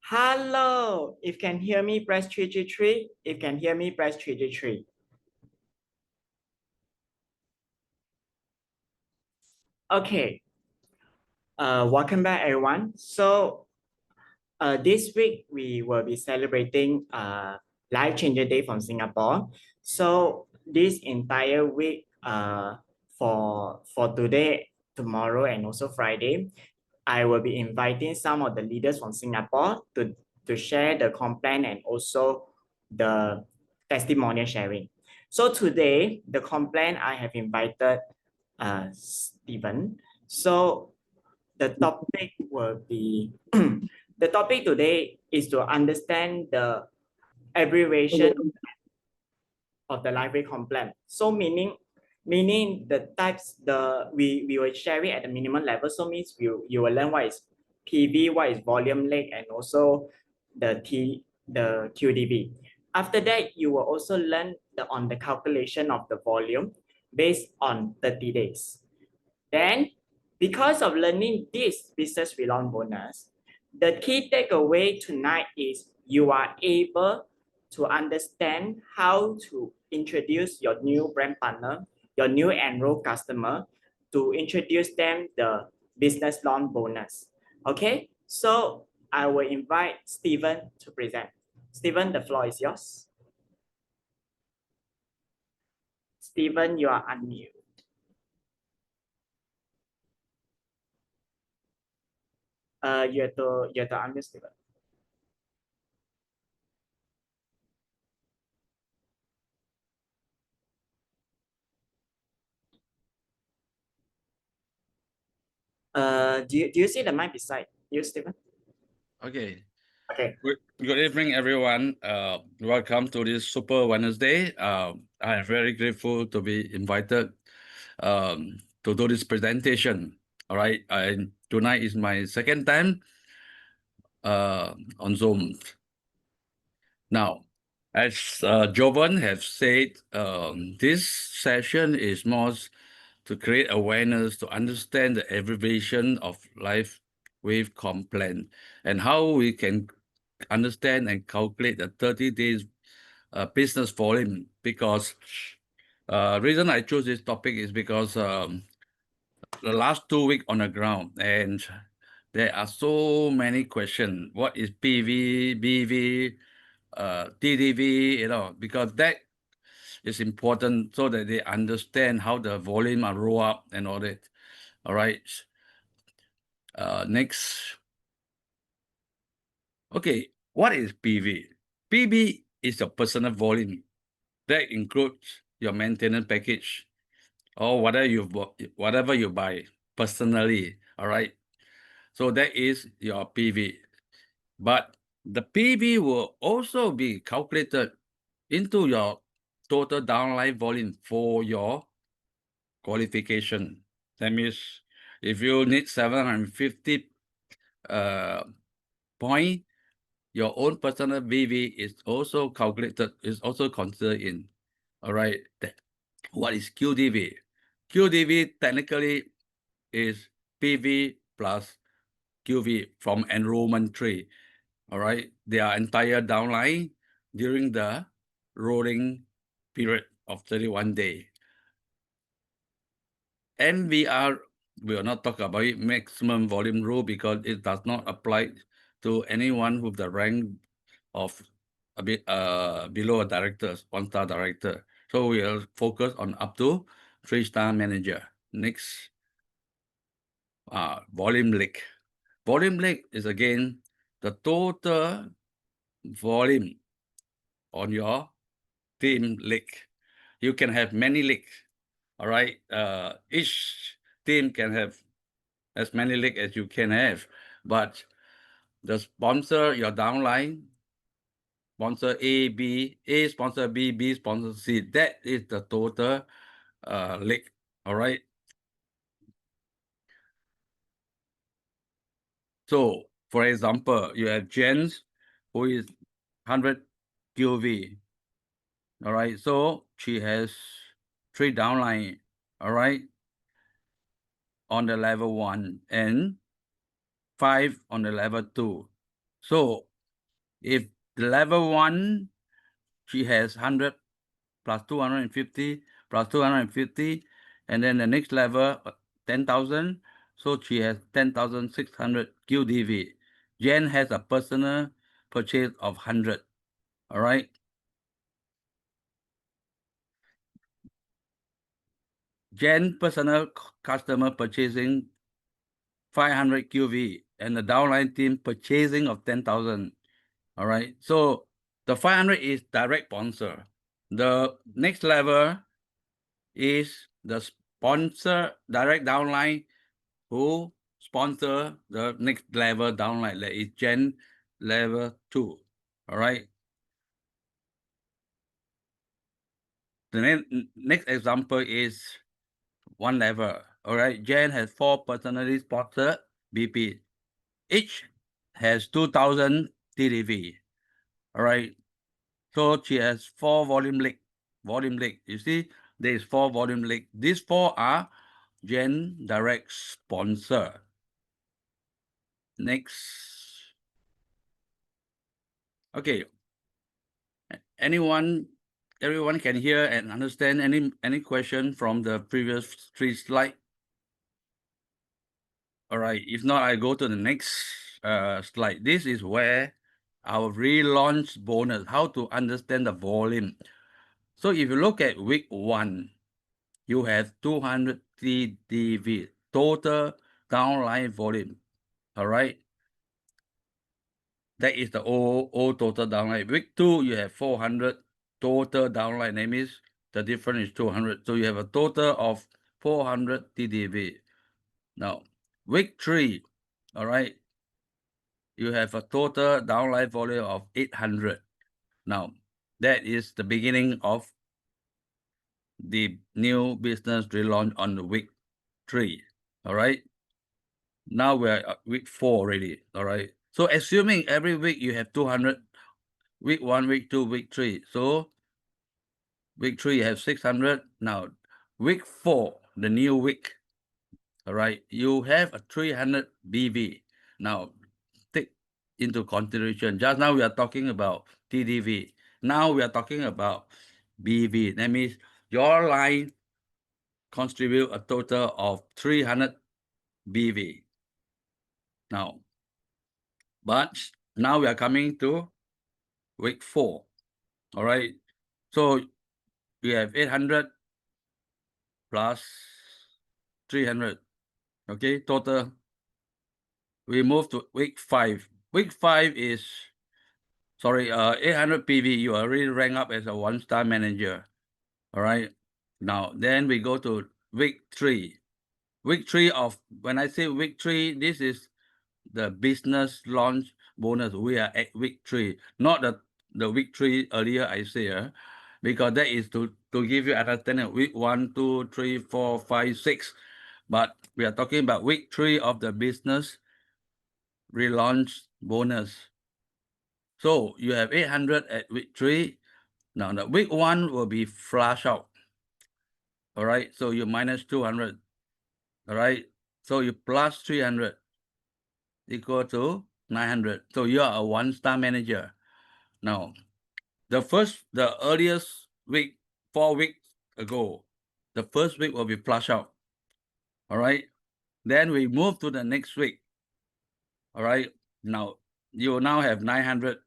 Hello. If can hear me, press 333. If can hear me, press 333. Okay. Welcome back, everyone. This week we will be celebrating Life Changer Day from Singapore. So this entire week, for today, tomorrow, and also Friday, I will be inviting some of the leaders from Singapore to share the complaint and also the testimonial sharing. So today, the complaint I have invited Stephen. So the topic will be the topic today is to understand the abbreviation of the library complaint. So meaning the types we will share it at the minimum level. So means you will learn what is PV, what is volume leg, and also the QDV. After that, you will also learn on the calculation of the volume based on 30 days. Then, because of learning this business relaunch bonus, the key takeaway tonight is you are able to understand how to introduce your new brand partner, your new enrolled customer, to introduce them the business launch bonus. Okay, so I will invite Stephen to present. Stephen, the floor is yours. Stephen, you are unmute. You have to unmute, Stephen. Do you see the mic beside you, Stephen? Okay. Okay. Good evening, everyone. Welcome to this Super Wednesday. I am very grateful to be invited to do this presentation. All right. Tonight is my second time on Zoom. Now, as Jovan have said, this session is more to create awareness, to understand the abbreviation of life wave complaint and how we can understand and calculate the 30 days business volume. Because reason I chose this topic is because the last 2 weeks on the ground, and there are so many questions. What is PV, BV, TDV, because that is important so that they understand how the volume are roll up and all that. All right. Next. Okay, what is PV? PV is your personal volume. That includes your maintenance package or whatever you buy personally. All right. So that is your PV. But the PV will also be calculated into your total downline volume for your qualification. That means if you need 750 point, your own personal VV is also calculated, is also considered in. All right. What is QDV? QDV technically is PV plus QV from enrollment tree. All right. Their entire downline during the rolling period of 31 days. MVR, we will not talk about it, maximum volume rule, because it does not apply to anyone with the rank of a bit below a director, 1-star director. So we will focus on up to 3-star manager. Next, volume leak. Volume leak is again the total volume on your team leak. You can have many leaks. All right. Each team can have as many leaks as you can have, but the sponsor, your downline, sponsor A sponsor B sponsor C, that is the total leak. All right. So, for example, you have Jens, who is 100 QV. All right. So she has 3 downline. All right. On the level 1 and 5 on the level 2. So If level 1, she has 100 plus 250 plus 250, and then the next level 10,000, so she has 10,600 QDV. Jen has a personal purchase of 100. All right. Jen personal customer purchasing 500 QV, and the downline team purchasing of 10,000. All right. So the 500 is direct sponsor. The next level is the sponsor direct downline who sponsor the next level downline, that is Gen level 2. All right. The next example is one level. All right. Jen has 4 personally sponsored BP. Each has 2,000 TDV. All right. So she has 4 volume leg. Volume leg. You see, there is 4 volume leg. These 4 are Jen direct sponsor. Next. Okay. Everyone can hear and understand any question from the previous 3 slide? All right. If not, I go to the next slide. This is where our relaunch bonus, how to understand the volume. So if you look at week 1, you have 200 TDV, total downline volume. All right. That is the all total downline. Week 2, you have 400 total downline. That means the difference is 200. So you have a total of 400 TDV. Now, week 3, all right, you have a total downline volume of 800. Now, that is the beginning of the new business relaunch on the week 3. All right. Now we're at week 4 already. All right. So assuming every week you have 200, week 1, week 2, week 3. So week 3 you have 600. Now week 4, the new week. All right. You have a 300 BV. Now take into consideration. Just now we are talking about TDV. Now we are talking about BV. That means your line contribute a total of 300 BV. Now, but now we are coming to week 4. All right. So we have 800 plus 300. Okay, total. We move to week 5. Week 5 is, sorry, 800 PV. You already rank up as a 1-star manager. All right. Now, then we go to week 3. Week 3 of, when I say week 3, this is the business launch bonus. We are at week 3, not the week 3 earlier I say, because that is to give you understanding week 1, 2, 3, 4, 5, 6. But we are talking about week 3 of the business relaunch bonus. So you have 800 at week 3. Now the week 1 will be flush out. All right, so you minus 200. All right, so you plus 300 equal to 900. So you are a 1-star manager. Now, the earliest week, 4 weeks ago, the first week will be flush out. All right, then we move to the next week. All right, now you now have 900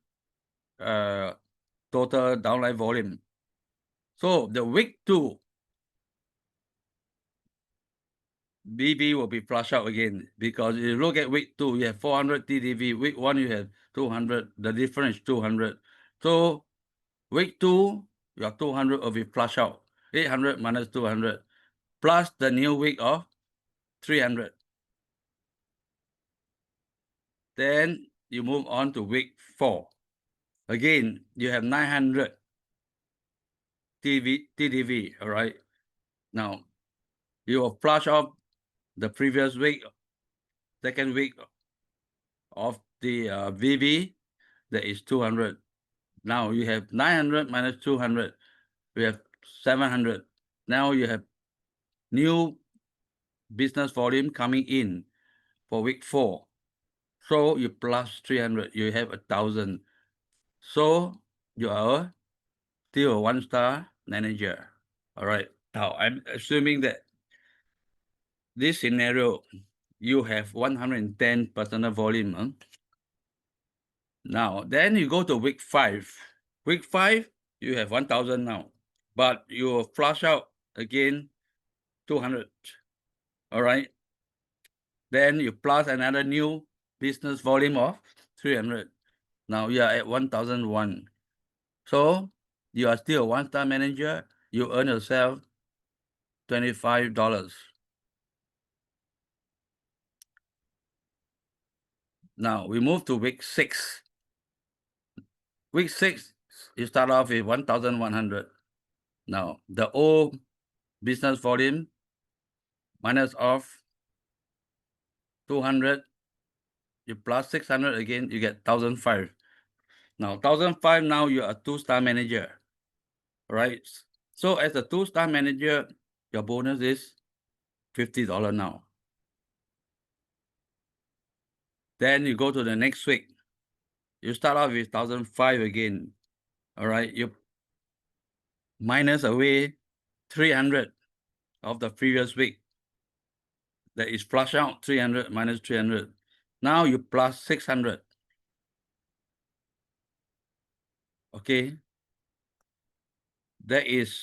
total downline volume. So the week 2 BB will be flush out again, because if you look at week 2, you have 400 TDV. Week 1, you have 200. The difference is 200. So week 2, your 200 will be flush out. 800 minus 200 plus the new week of 300. Then you move on to week 4. Again, you have 900 TDV. All right. Now you will flush off the previous week, second week of the VV, that is 200. Now you have 900 minus 200. We have 700. Now you have new business volume coming in for week 4. So you plus 300, you have 1,000. So you are still a 1-star manager. All right. Now I'm assuming that this scenario, you have 110 personal volume. Huh? Now, then you go to week 5. Week 5, you have 1,000 now, but you flush out again 200. All right. Then you plus another new business volume of 300. Now you are at 1,001. So you are still a 1-star manager. You earn yourself $25. Now we move to week 6. Week 6, you start off with 1,100. Now the old business volume minus off 200, you plus 600 again, you get 1,005. Now 1,005, now you're a 2-star manager, right? So as a 2-star manager, your bonus is $50 now. Then you go to the next week. You start off with 1,005 again. All right, you minus away 300 of the previous week. That is flush out 300 minus 300. Now you plus 600. Okay, that is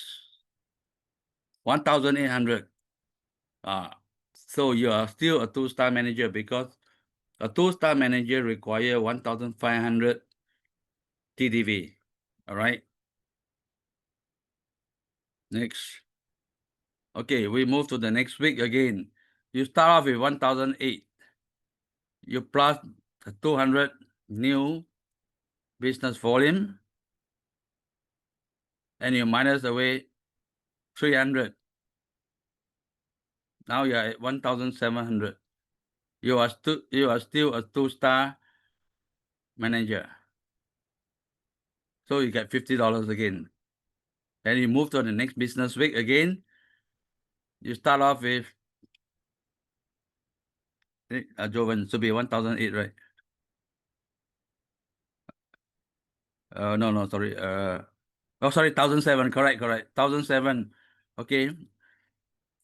1,800. So you are still a 2-star manager because a 2-star manager require 1,500 TDV. All right. Next. Okay, we move to the next week again. You start off with 1,008. You plus 200 new business volume, and you minus away 300. Now you are at 1,700. You are still a 2-star manager. So you get $50 again. Then you move to the next business week again. You start off with Jovan, should be 1,008, right? No, sorry. Oh, sorry, 1,007. Correct. 1,007. Okay.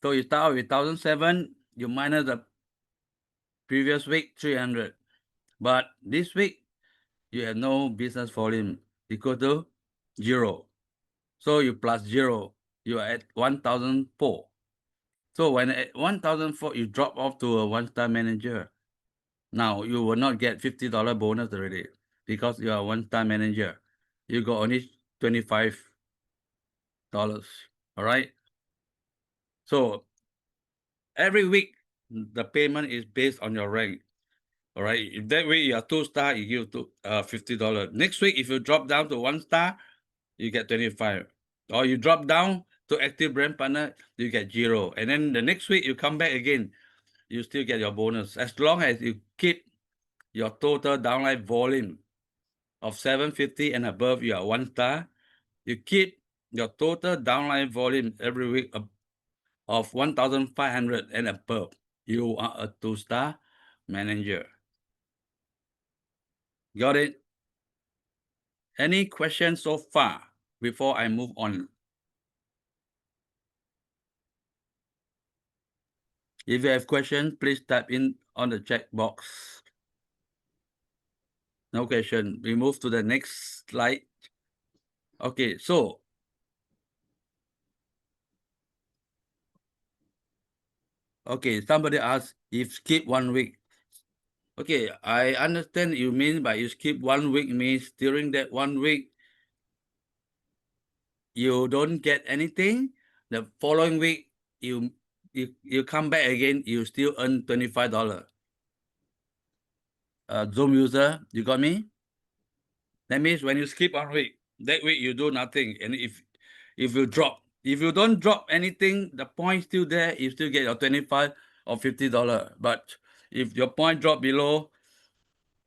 So you start with 1,007. You minus the previous week 300. But this week you have no business volume equal to 0. So you plus 0. You are at 1,004. So when at 1,004, you drop off to a 1-star manager. Now you will not get $50 bonus already because you are a 1-star manager. You got only $25. All right. So every week the payment is based on your rank. All right. If that week you are 2-star, you give $50. Next week, if you drop down to 1-star, you get 25. Or you drop down to active brand partner, you get 0. And then the next week you come back again, you still get your bonus. As long as you keep your total downline volume of 750 and above, you are 1-star. You keep your total downline volume every week of 1,500 and above. You are a 2-star manager. Got it? Any questions so far before I move on? If you have questions, please type in on the chat box. No question. We move to the next slide. Okay, so somebody asked if skip 1 week. Okay, I understand you mean by you skip 1 week means during that 1 week you don't get anything. The following week you come back again, you still earn $25. Zoom user, you got me? That means when you skip 1 week, that week you do nothing. And if you drop, if you don't drop anything, the point still there, you still get your 25 or $50. But if your point drop below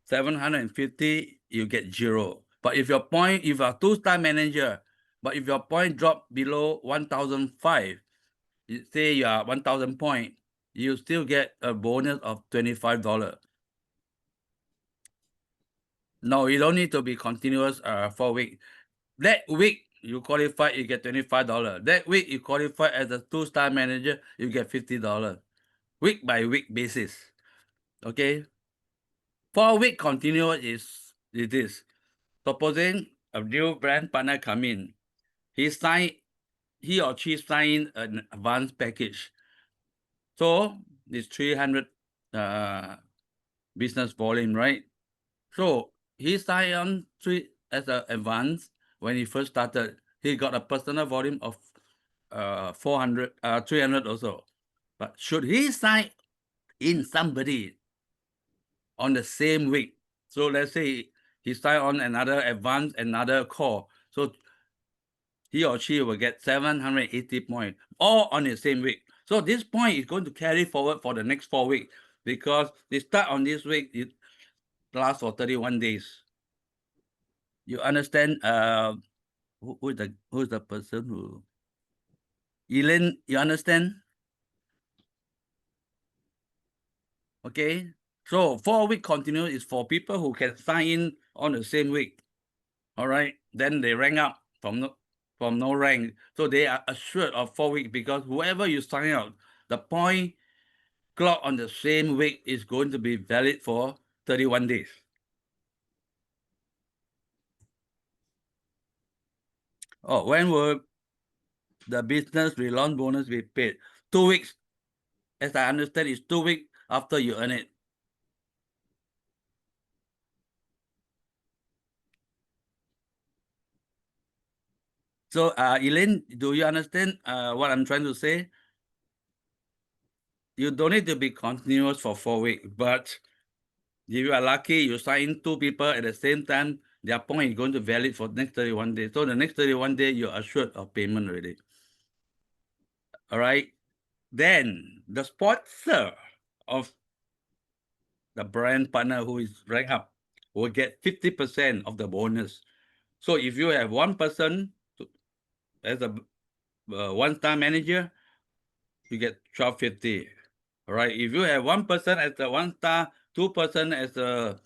750, you get 0. But if you're a 2-star manager, but if your point drop below 1,005, say you are 1,000 point, you still get a bonus of $25. No, you don't need to be continuous 4 week. That week you qualify, you get $25. That week you qualify as a 2-star manager, you get $50. Week by week basis. Okay. 4 week continuous is this. Supposing a new brand partner come in, he or she sign an advance package. So it's 300 business volume, right? So he signed on as an advance when he first started. He got a personal volume of 300 also. But should he sign in somebody on the same week? So let's say he signed on another advance, another call. So he or she will get 780 points, all on the same week. So this point is going to carry forward for the next 4 weeks because they start on this week, it lasts for 31 days. You understand? Who's the person who? Elaine, you understand? Okay. So 4 week continuous is for people who can sign in on the same week. All right. Then they rank up from no rank. So they are assured of 4 weeks because whoever you sign out, the point clock on the same week is going to be valid for 31 days. Oh, when will the business relaunch bonus be paid? 2 weeks. As I understand, it's 2 weeks after you earn it. So, Elaine, do you understand what I'm trying to say? You don't need to be continuous for 4 weeks, but if you are lucky, you sign 2 people at the same time, their point is going to valid for the next 31 days. So the next 31 days, you're assured of payment already. All right. Then the sponsor of the brand partner who is ranked up will get 50% of the bonus. So if you have one person as a 1-star manager, you get 1250. All right. If you have one person as a 1-star, 2% as a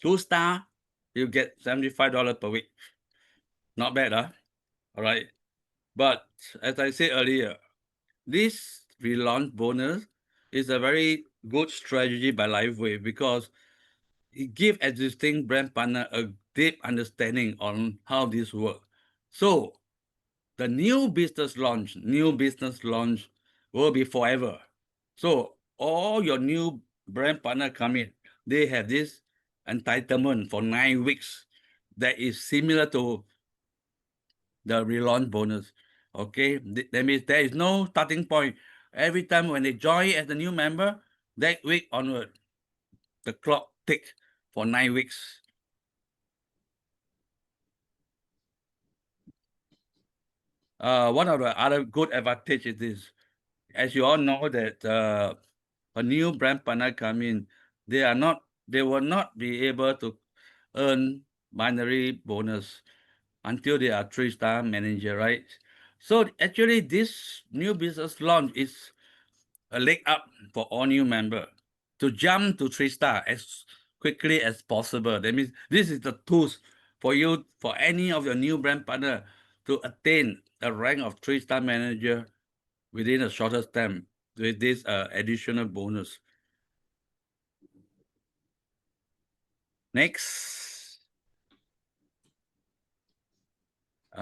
2-star, you get $75 per week. Not bad, huh? All right. But as I said earlier, this relaunch bonus is a very good strategy by LifeWave because it gives existing brand partner a deep understanding on how this works. So the new business launch will be forever. So all your new brand partner come in, they have this entitlement for 9 weeks that is similar to the relaunch bonus. Okay, that means there is no starting point. Every time when they join as a new member, that week onward, the clock tick for 9 weeks. One of the other good advantages is, as you all know, that a new brand partner come in, they will not be able to earn binary bonus until they are 3-star manager, right? So actually, this new business launch is a leg up for all new member to jump to 3-star as quickly as possible. That means this is the tools for you, for any of your new brand partner to attain a rank of 3-star manager within a shorter time with this additional bonus. Next.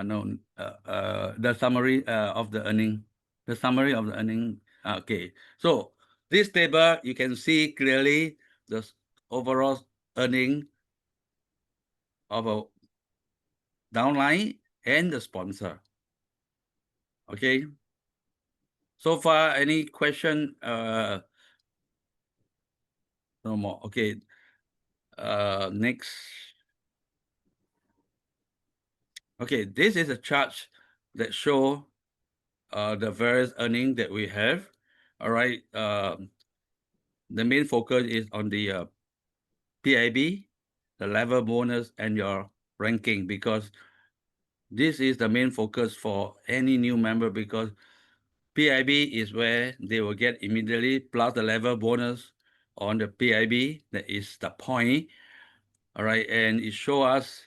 No, the summary of the earning. The summary of the earning. Okay, so this table, you can see clearly the overall earning of a downline and the sponsor. Okay. So far, any question? No more. Okay. Next. Okay, this is a chart that show the various earning that we have. All right. The main focus is on the PIB, the level bonus, and your ranking, because this is the main focus for any new member, because PIB is where they will get immediately plus the level bonus on the PIB, that is the point. all right, and it show us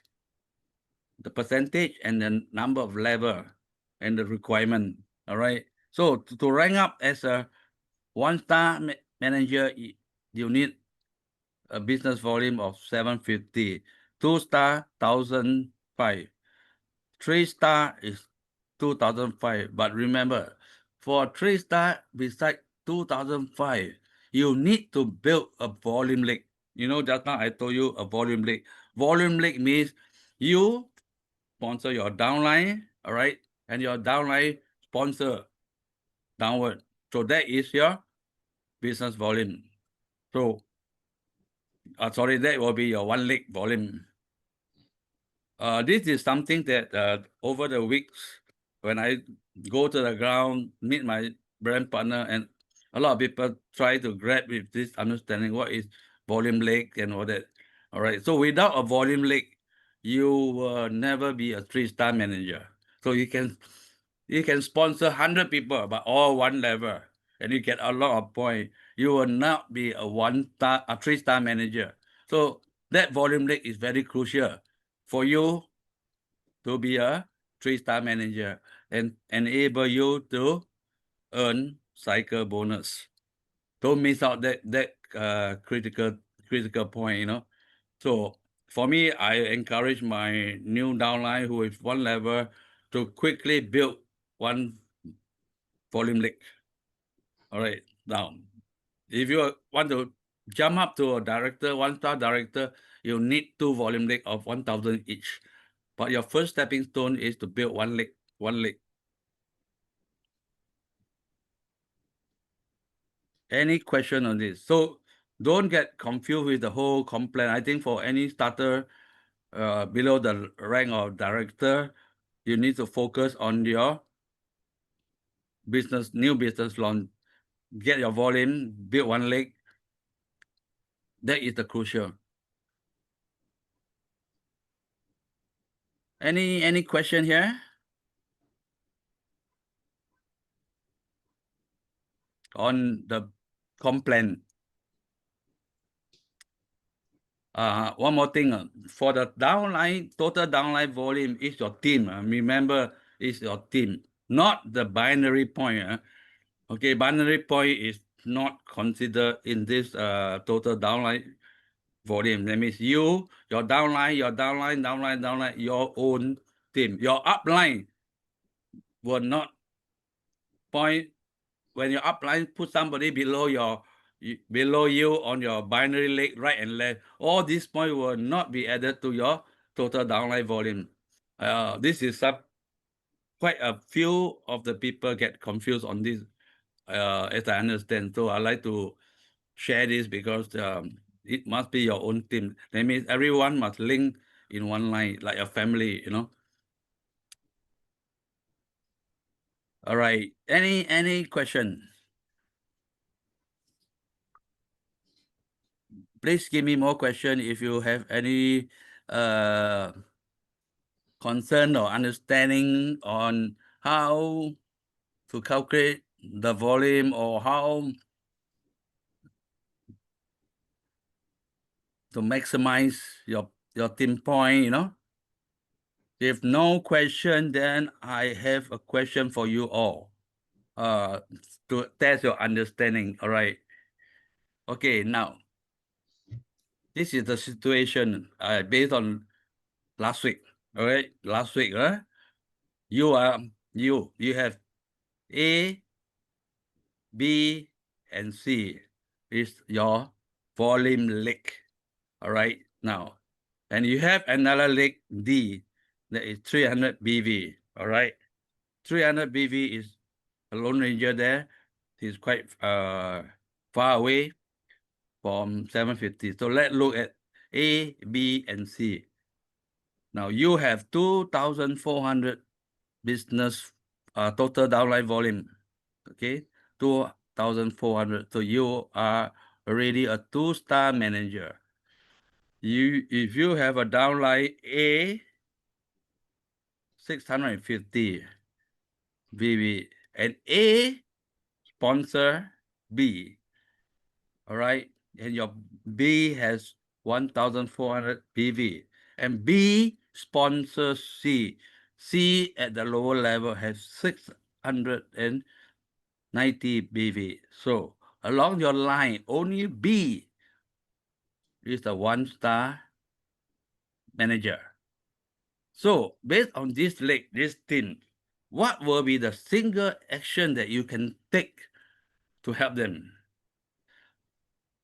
the percentage and the number of level and the requirement, all right. So to rank up as a one-star manager, you need a business volume of 750, 2-star 1,005, 3-star is 2,005. But remember, for 3-star beside 2,005, you need to build a volume lake. You know, just now I told you a volume lake. Volume lake means you sponsor your downline, all right, and your downline sponsor downward. So that is your business volume. So, sorry, that will be your one lake volume. This is something that over the weeks, when I go to the ground, meet my brand partner, and a lot of people try to grab with this understanding what is volume lake and all that. All right. So without a volume lake, you will never be a 3-star manager. So you can sponsor 100 people, but all one level, and you get a lot of points. You will not be a 3-star manager. So that volume lake is very crucial for you to be a 3-star manager and enable you to earn cycle bonus. Don't miss out that critical point, you know. So for me, I encourage my new downline who is one level to quickly build one volume lake. All right, now, if you want to jump up to a director, 1-star director, you need 2 volume lake of 1,000 each. But your first stepping stone is to build one lake. Any question on this? So don't get confused with the whole complaint. I think for any starter below the rank of director, you need to focus on your new business launch. Get your volume, build one lake. That is the crucial. Any question here? On the complaint. One more thing, for the downline, total downline volume is your team. Remember, it's your team, not the binary point. Okay, binary point is not considered in this total downline volume. That means your downline, your own team. Your upline will not point. When your upline put somebody below you on your binary lake, right and left, all these points will not be added to your total downline volume. This is quite a few of the people get confused on this, as I understand. So I like to share this because it must be your own team. That means everyone must link in one line, like a family, you know. All right. Any question? Please give me more question if you have any concern or understanding on how to calculate the volume or how to maximize your team point, you know. If no question, then I have a question for you all to test your understanding. All right. Okay, now this is the situation based on last week. All right, last week, you have A, B, and C is your volume lake. All right, now, and you have another lake D that is 300 BV. All right, 300 BV is a Lone Ranger there. He's quite far away from 750. So let's look at A, B, and C. Now you have 2,400 business total downline volume. Okay, 2,400. So you are already a 2-star manager. If you have a downline A, 650 VV, and A sponsor B. All right, and your B has 1,400 PV. And B sponsors C. C at the lower level has 690 PV. So along your line, only B is the 1-star manager. So based on this thing, what will be the single action that you can take to help them?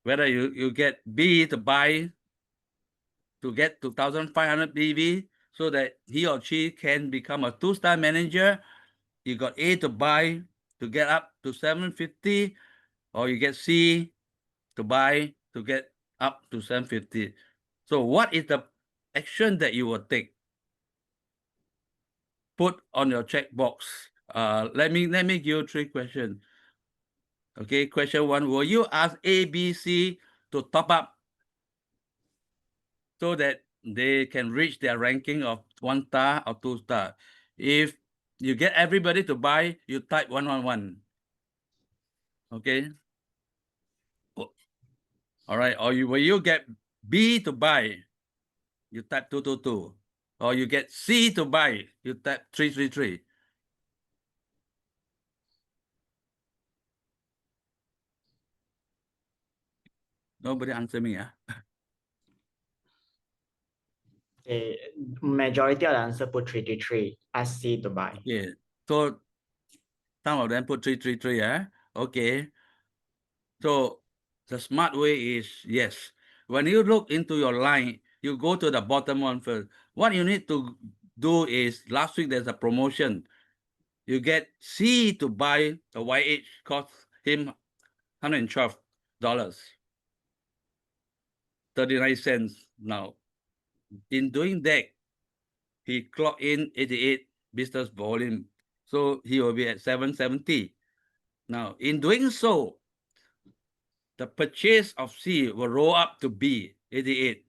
Whether you get B to buy to get 2,500 PV so that he or she can become a 2-star manager. You got A to buy to get up to 750, or you get C to buy to get up to 750. So what is the action that you will take? Put on your checkbox. Let me give you 3 questions. Okay, question 1, will you ask A, B, C to top up so that they can reach their ranking of 1-star or 2-star? If you get everybody to buy, you type 111. Okay. All right. Or will you get B to buy, you type 222. Or you get C to buy, you type 333. Nobody answer me, huh? The majority of the answer put 333. Ask C to buy. Okay. So some of them put 333, huh? Okay. So the smart way is, yes, when you look into your line, you go to the bottom one first. What you need to do is, last week there's a promotion. You get C to buy a YH, cost him $112, 39 cents. Now, in doing that, he clocked in 88 business volume. So he will be at 770. Now, in doing so, the purchase of C will roll up to B, 88.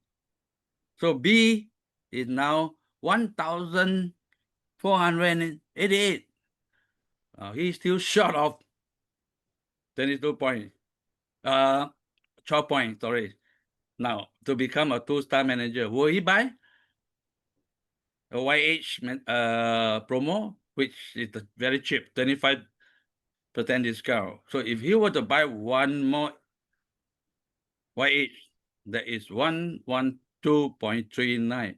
So B is now 1,488. He's still short of 22 points. 12 points, sorry. Now, to become a 2-star manager, will he buy a YH promo, which is very cheap, 25% discount? So if he were to buy one more YH, that is 112.39,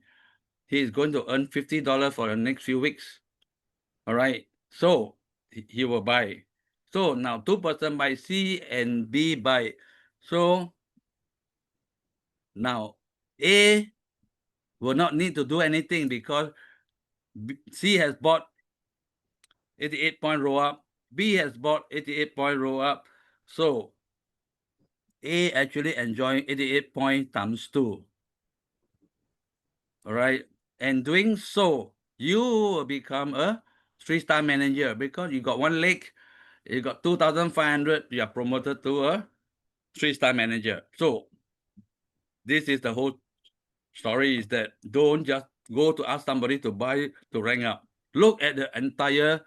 he is going to earn $50 for the next few weeks. All right. So he will buy. So now 2% buy C and B buy. So now A will not need to do anything because C has bought 88 point roll up. B has bought 88 point roll up. So A actually enjoying 88 point times 2. All right. And doing so, you will become a 3-star manager because you got one leg, you got 2,500, you are promoted to a 3-star manager. So this is the whole story, is that don't just go to ask somebody to buy to rank up. Look at the entire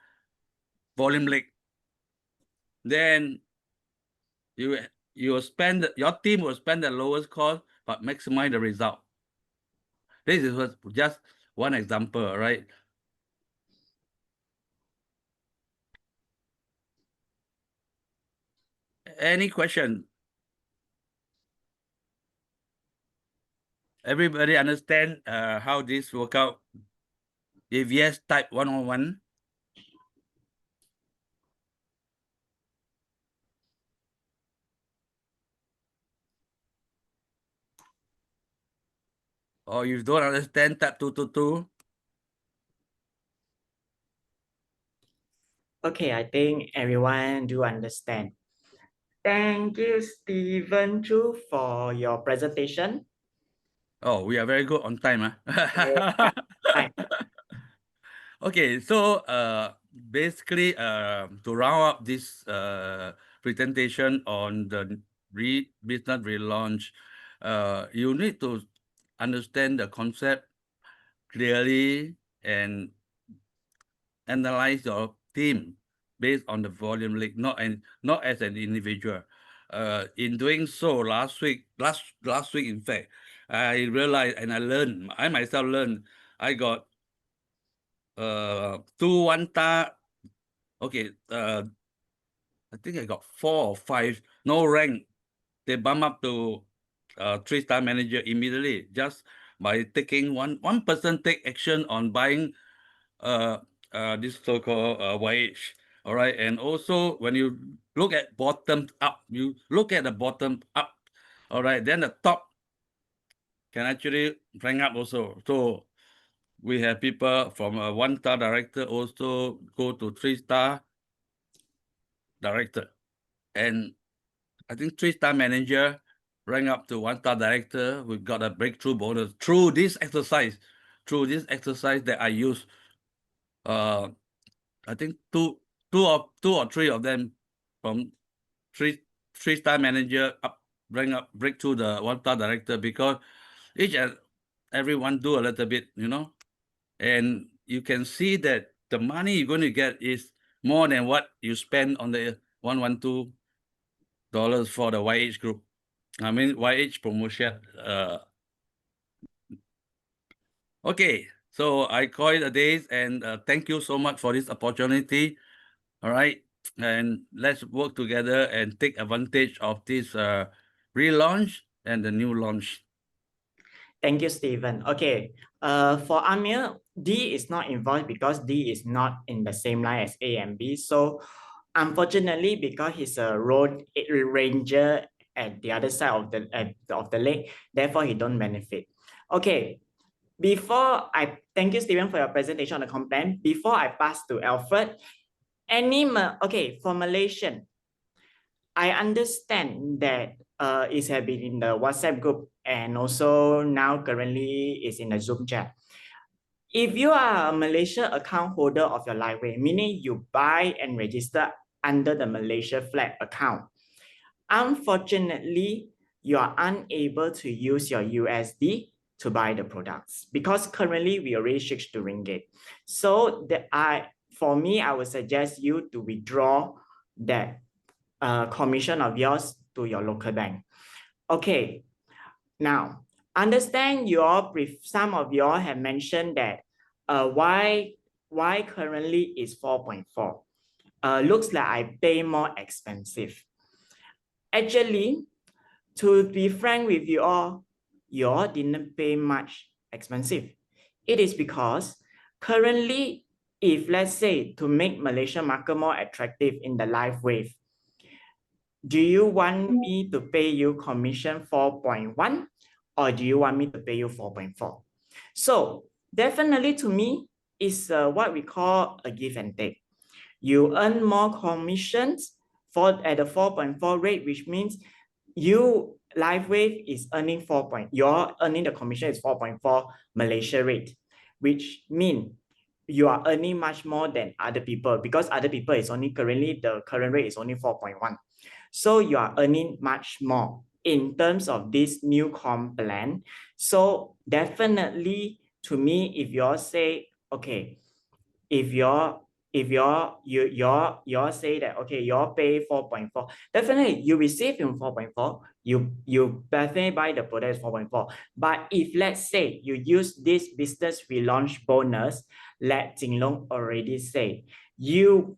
volume leg. Then you will spend, your team will spend the lowest cost but maximize the result. This is just one example, right? Any question? Everybody understand how this work out? If yes, type 101. Or if you don't understand, type 222. Okay, I think everyone do understand. Thank you, Stephen Chu, for your presentation. Oh, we are very good on time, huh? Yeah. Hi. Okay, so basically, to round up this presentation on the business relaunch, you need to understand the concept clearly and analyze your team based on the volume leak, not as an individual. In doing so, last week, in fact, I realized and I myself learned, I got 2 1-star. Okay, I think I got 4 or 5, no rank. They bump up to 3-star manager immediately just by taking one person take action on buying this so-called YH. All right, and also when you look at bottom up, you look at the bottom up. All right, then the top can actually rank up also. So we have people from a 1-star director also go to 3-star director, and I think 3-star manager rank up to 1-star director. We got a breakthrough bonus through this exercise. Through this exercise that I use, I think two or three of them from 3-star manager rank up break through the 1-star director, because each and everyone do a little bit, and you can see that the money you're going to get is more than what you spend on the $112 for the YH group. I mean, YH promotion. Okay, so I call it a day, and thank you so much for this opportunity. All right, and let's work together and take advantage of this relaunch and the new launch. Thank you, Stephen. Okay, for Amir, D is not involved because D is not in the same line as A and B. So unfortunately, because he's a road ranger at the other side of the lake, therefore he don't benefit. Okay, before I thank you, Stephen, for your presentation on the complaint. Before I pass to Alfred, okay, for Malaysian, I understand that it has been in the WhatsApp group and also now currently is in the Zoom chat. If you are a Malaysia account holder of your LifeWave, meaning you buy and register under the Malaysia flag account, unfortunately, you are unable to use your USD to buy the products because currently we already switched to Ringgit. So for me, I would suggest you to withdraw that commission of yours to your local bank. Okay, now understand some of you all have mentioned that why currently is 4.4. Looks like I pay more expensive. Actually, to be frank with you all didn't pay much expensive. It is because currently, if let's say to make Malaysia market more attractive in the LifeWave, do you want me to pay you commission 4.1 or do you want me to pay you 4.4? So definitely to me, it's what we call a give and take. You earn more commissions at the 4.4 rate, which means you LifeWave is earning you're earning the commission is 4.4 Malaysia rate, which means you are earning much more than other people because other people is only currently the current rate is only 4.1. So you are earning much more in terms of this new comp plan. So definitely to me, if you say, okay, if you say that, okay, you pay 4.4, definitely you receive in 4.4, you definitely buy the product 4.4. But if let's say you use this business relaunch bonus, let Jinlong already say, you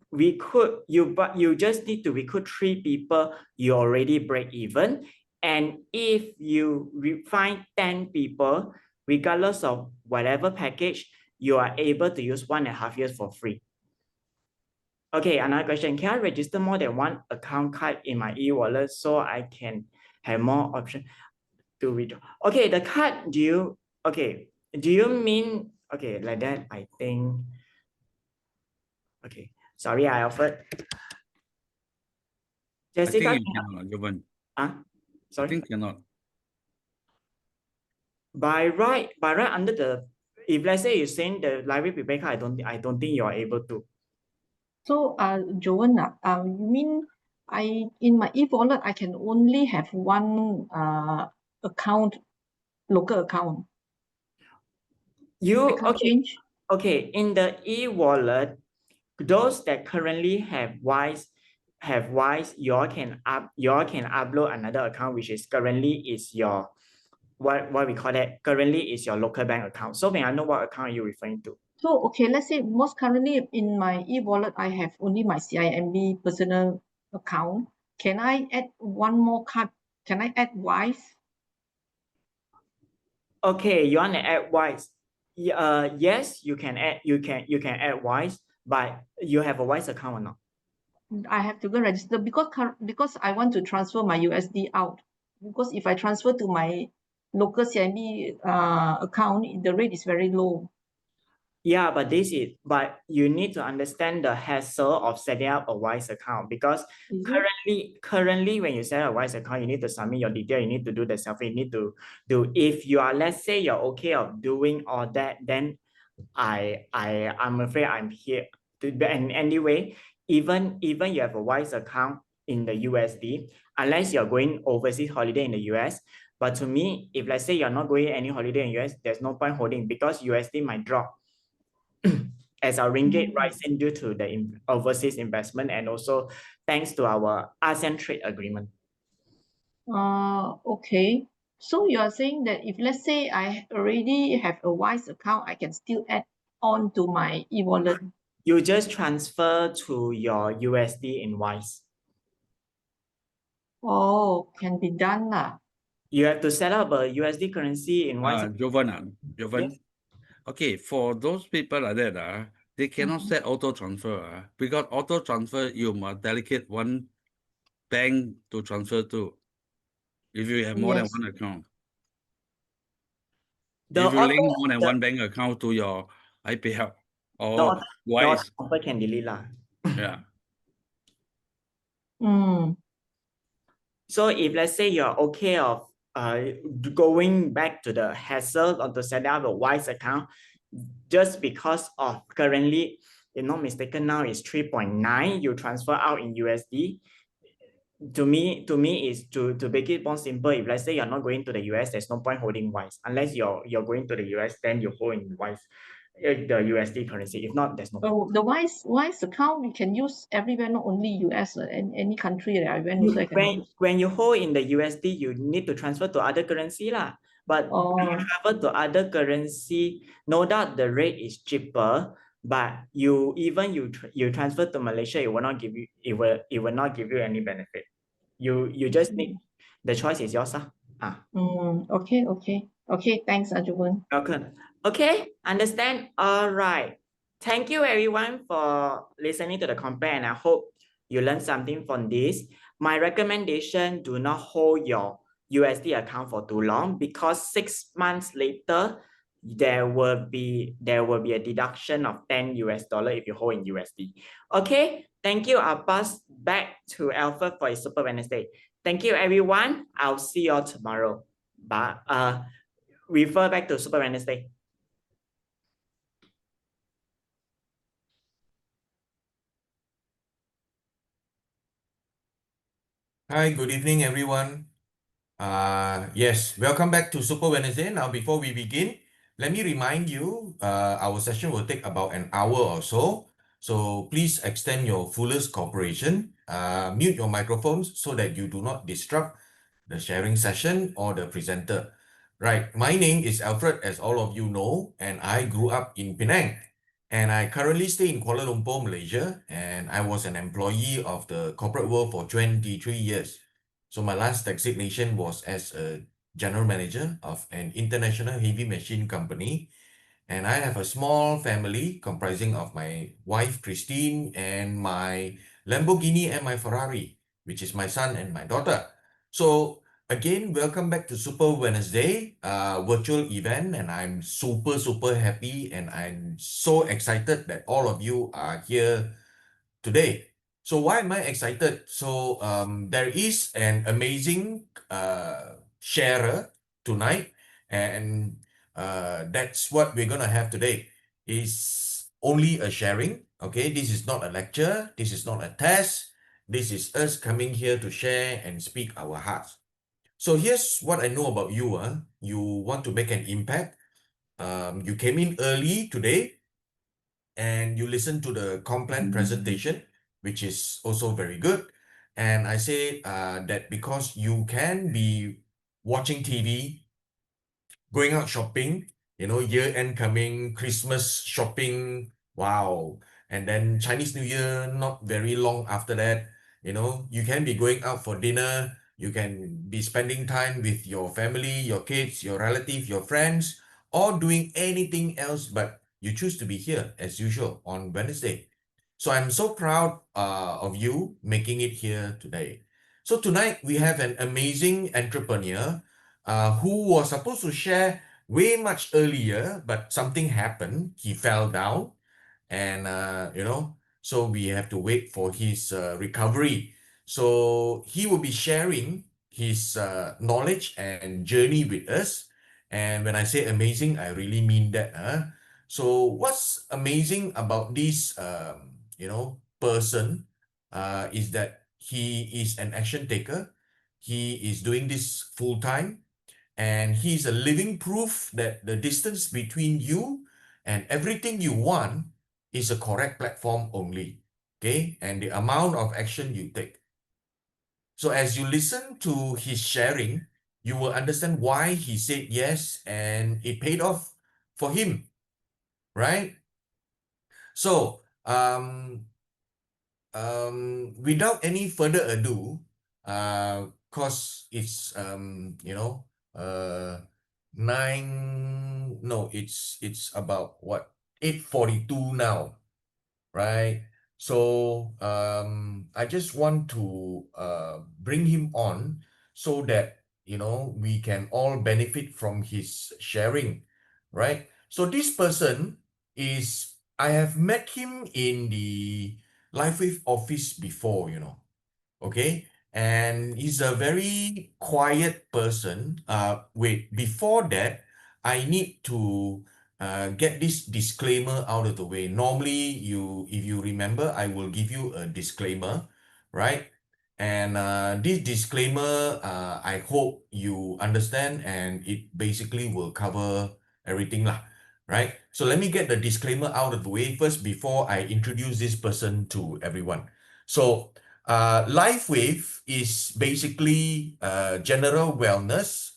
just need to recruit 3 people, you already break even. And if you find 10 people, regardless of whatever package, you are able to use 1.5 years for free. Okay, another question. Can I register more than one account card in my e-wallet so I can have more options to withdraw? Okay, the card, do you mean, okay, like that, I think, okay, sorry, I offered. Jessica, I think you cannot, Jovan. sorry. I think cannot. By right, under the, if let's say you're saying the library prepaid card, I don't think you are able to. So, Joanna, you mean in my e-wallet I can only have one account, local account. I can't change. Okay, in the e-wallet, those that currently have Wise, you all can upload another account, which is currently is your what we call that currently is your local bank account. So may I know what account are you referring to? So, okay, let's say most currently in my e-wallet, I have only my CIMB personal account. Can I add one more card? Can I add Wise? Okay, you want to add Wise? Yes, you can add. You can add Wise, but you have a Wise account or not? I have to go register because I want to transfer my USD out. Because if I transfer to my local CIMB account, the rate is very low. Yeah, but you need to understand the hassle of setting up a Wise account, because Is it? currently when you set up a Wise account, you need to submit your detail, you need to do the selfie, you need to do, if you are, let's say you're okay of doing all that, then I'm afraid I'm here to, and anyway, even you have a Wise account in the USD, unless you're going overseas holiday in the US. But to me, if let's say you're not going any holiday in US, there's no point holding, because USD might drop as our ringgit rising due to the overseas investment, and also thanks to our ASEAN trade agreement. Okay. So you are saying that if let's say I already have a Wise account, I can still add on to my e-wallet. You just transfer to your USD in Wise. Oh, can be done lah. You have to set up a USD currency in Wise. Jovan, Yes. okay, for those people like that, they cannot set auto transfer, because auto transfer you must delegate one bank to transfer to, if you have more than Yes. one account. The If you link more than the, one bank account to your IPL the or auto Wise, transfer can delete lah. yeah. So if let's say you're okay of going back to the hassle of to set up a Wise account, just because of currently, if not mistaken, now is 3.9, you transfer out in USD. To me is to make it more simple. If let's say you're not going to the US, there's no point holding Wise. Unless you're going to the US, then you hold in Wise, the USD currency. If not, there's no point. Oh, the Wise account we can use everywhere, not only US, and any country that I went also I can use. When you hold in the USD, you need to transfer to other currency lah. But when you travel to other currency, no doubt the rate is cheaper. But you transfer to Malaysia, it will not give you any benefit. You just need, the choice is yours lah. Okay. Thanks, Jovan. Welcome. Okay, understand. All right. Thank you everyone for listening to the compare, and I hope you learned something from this. My recommendation: do not hold your USD account for too long, because 6 months later there will be a deduction of $10 if you hold in USD. Okay, thank you. I'll pass back to Alfred for a Super Wednesday. Thank you everyone. I'll see you all tomorrow. Bye. Refer back to Super Wednesday. Hi, good evening, everyone. Yes, welcome back to Super Wednesday. Now, before we begin, let me remind you, our session will take about an hour or so. So please extend your fullest cooperation. Mute your microphones so that you do not disrupt the sharing session or the presenter. Right, my name is Alfred, as all of you know, and I grew up in Penang. And I currently stay in Kuala Lumpur, Malaysia, and I was an employee of the corporate world for 23 years. So my last designation was as a general manager of an international heavy machine company. And I have a small family comprising of my wife, Christine, and my Lamborghini and my Ferrari, which is my son and my daughter. So again, welcome back to Super Wednesday, virtual event, and I'm super happy and I'm so excited that all of you are here today. So why am I excited? So there is an amazing sharer tonight, and that's what we're gonna have today. Is only a sharing. Okay, this is not a lecture. This is not a test. This is us coming here to share and speak our hearts. So here's what I know about you. You want to make an impact. You came in early today and you listened to the Complan presentation, which is also very good. And I say that because you can be watching TV going out shopping, year end coming, Christmas shopping, wow. And then Chinese New Year, not very long after that, you can be going out for dinner, you can be spending time with your family, your kids, your relatives, your friends, or doing anything else, but you choose to be here as usual on Wednesday. So I'm so proud of you making it here today. So tonight we have an amazing entrepreneur who was supposed to share way much earlier, but something happened. He fell down, and so we have to wait for his recovery. So he will be sharing his knowledge and journey with us. And when I say amazing, I really mean that. So what's amazing about this, person, is that he is an action taker. He is doing this full time, and he's a living proof that the distance between you and everything you want is a correct platform only. Okay, and the amount of action you take. So as you listen to his sharing, you will understand why he said yes and it paid off for him, right? So without any further ado, cause it's uh it's about what, 8:42 now, right? So I just want to bring him on so that we can all benefit from his sharing, right? So this person is, I have met him in the LifeWave office before, okay? And he's a very quiet person. Wait, before that, I need to get this disclaimer out of the way. Normally, if you remember, I will give you a disclaimer, right? And this disclaimer, I hope you understand, and it basically will cover everything lah, right? So let me get the disclaimer out of the way first before I introduce this person to everyone. So LifeWave is basically general wellness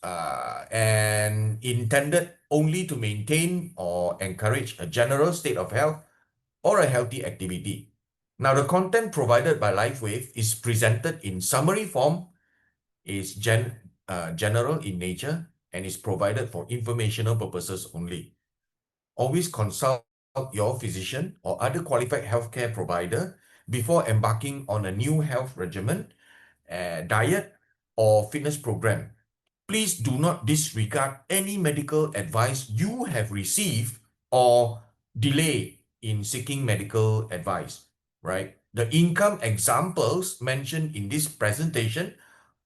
and intended only to maintain or encourage a general state of health or a healthy activity. Now, the content provided by LifeWave is presented in summary form, is general in nature, and is provided for informational purposes only. Always consult your physician or other qualified healthcare provider before embarking on a new health regimen, diet, or fitness program. Please do not disregard any medical advice you have received or delay in seeking medical advice, right? The income examples mentioned in this presentation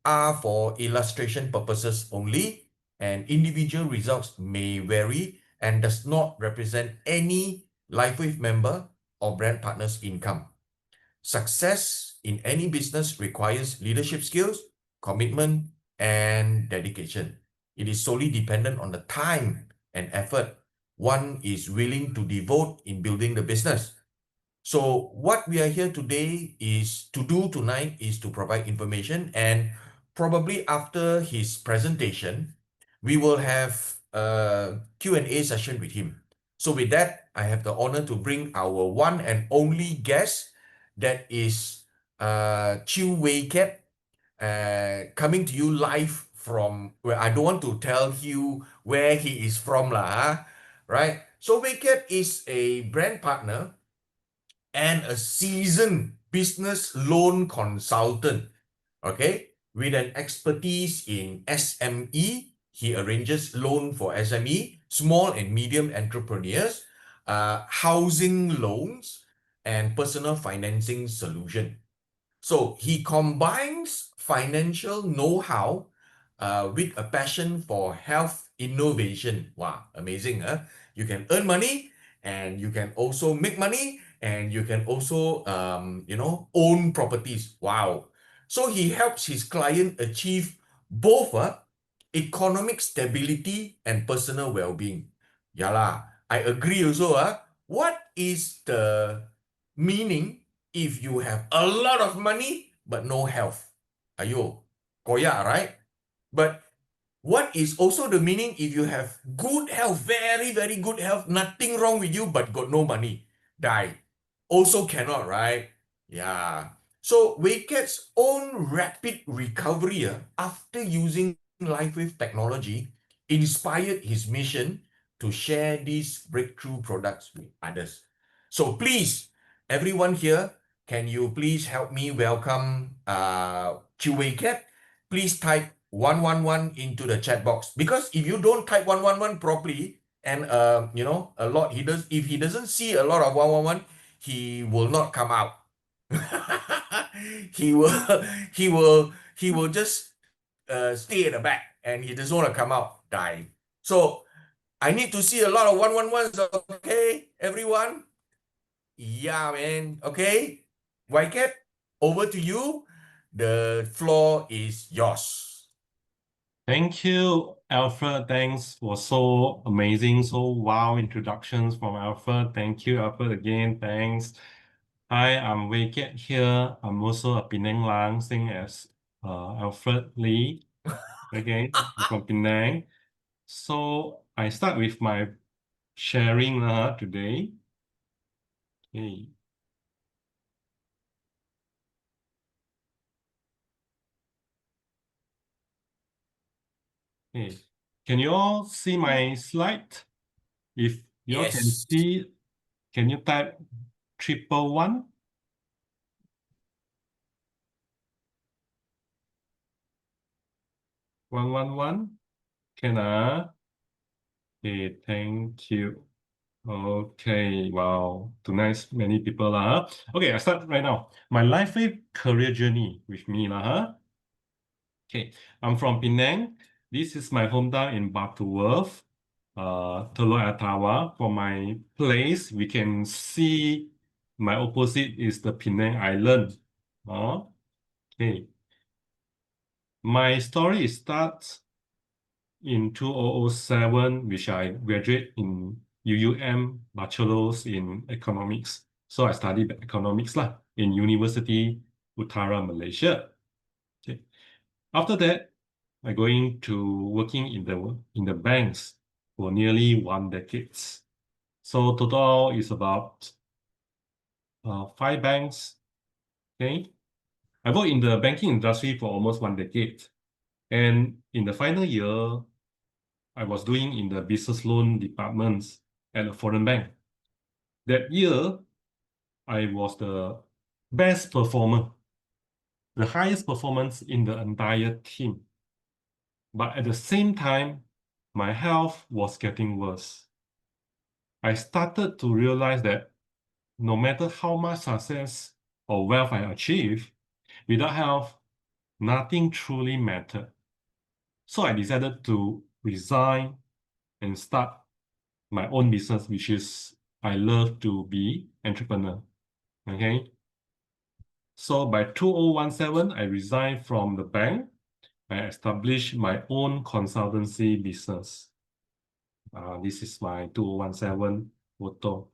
are for illustration purposes only, and individual results may vary and does not represent any LifeWave member or brand partner's income. Success in any business requires leadership skills, commitment, and dedication. It is solely dependent on the time and effort one is willing to devote in building the business. So what we are here today is to do tonight is to provide information, and probably after his presentation, we will have a Q&A session with him. So with that, I have the honor to bring our one and only guest, that is Chew Wei Keat, coming to you live from where, I don't want to tell you where he is from lah, right? So Wei Keat is a brand partner and a seasoned business loan consultant, okay, with an expertise in SME. He arranges loan for SME, small and medium entrepreneurs, housing loans, and personal financing solution. So he combines financial know-how with a passion for health innovation. Wow, amazing, huh? You can earn money, and you can also make money, and you can also, own properties. Wow. So he helps his client achieve both economic stability and personal well-being. Yeah lah, I agree also. What is the meaning if you have a lot of money but no health? Ayo, koyak, right? But What is also the meaning if you have good health, very, very good health, nothing wrong with you, but got no money? Die. Also cannot, right? Yeah. So Wei Keat's own rapid recovery after using LifeWave technology inspired his mission to share these breakthrough products with others. So please, everyone here, can you please help me welcome Chew Wei Keat? Please type 111 into the chat box, because if you don't type 111 properly and a lot, if he doesn't see a lot of 111, he will not come out. he will he will just stay at the back, and he doesn't want to come out, die. So I need to see a lot of 111s. Okay, everyone? Yeah, man. Okay, Wei Keat, over to you. The floor is yours. Thank you, Alfred. Thanks for so amazing, so wow introductions from Alfred. Thank you, Alfred, again. Thanks. Hi, I'm Wei Keat here. I'm also a Penang Lang, same as Alfred Lee. Okay, I'm from Penang. So I start with my sharing today. Okay. Okay. Can you all see my slide? If you all can Yes. see, can you type 111? 111? Can okay, thank you. Okay, wow. Tonight many people Okay, I start right now. My life career journey with me Okay, I'm from Penang. This is my hometown in Butterworth, Teluk Atawa. For my place, we can see my opposite is the Penang Island. Okay. My story starts in 2007, which I graduate in UUM Bachelor's in Economics. So I studied economics in University Utara, Malaysia. Okay. After that, I going to working in the banks for nearly 1 decade. So total is about 5 banks. Okay. I work in the banking industry for almost 1 decade. And in the final year, I was doing in the business loan departments at a foreign bank. That year, I was the best performer, the highest performance in the entire team. But at the same time, my health was getting worse. I started to realize that no matter how much success or wealth I achieve, without health, nothing truly mattered. So I decided to resign and start my own business, which is I love to be entrepreneur. Okay. So by 2017, I resigned from the bank. I established my own consultancy business. This is my 2017 photo.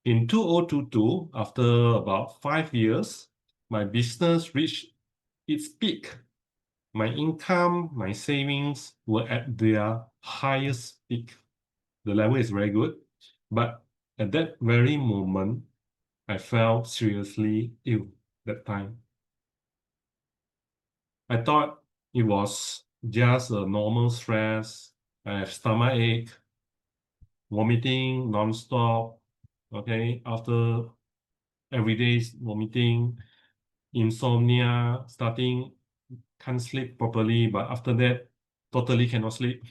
In 2022, after about 5 years, my business reached its peak. My income, my savings were at their highest peak. The level is very good. But at that very moment, I felt seriously ill that time. I thought it was just a normal stress. I have stomach ache, vomiting non-stop. Okay, after every day vomiting, insomnia, starting can't sleep properly, but after that, totally cannot sleep.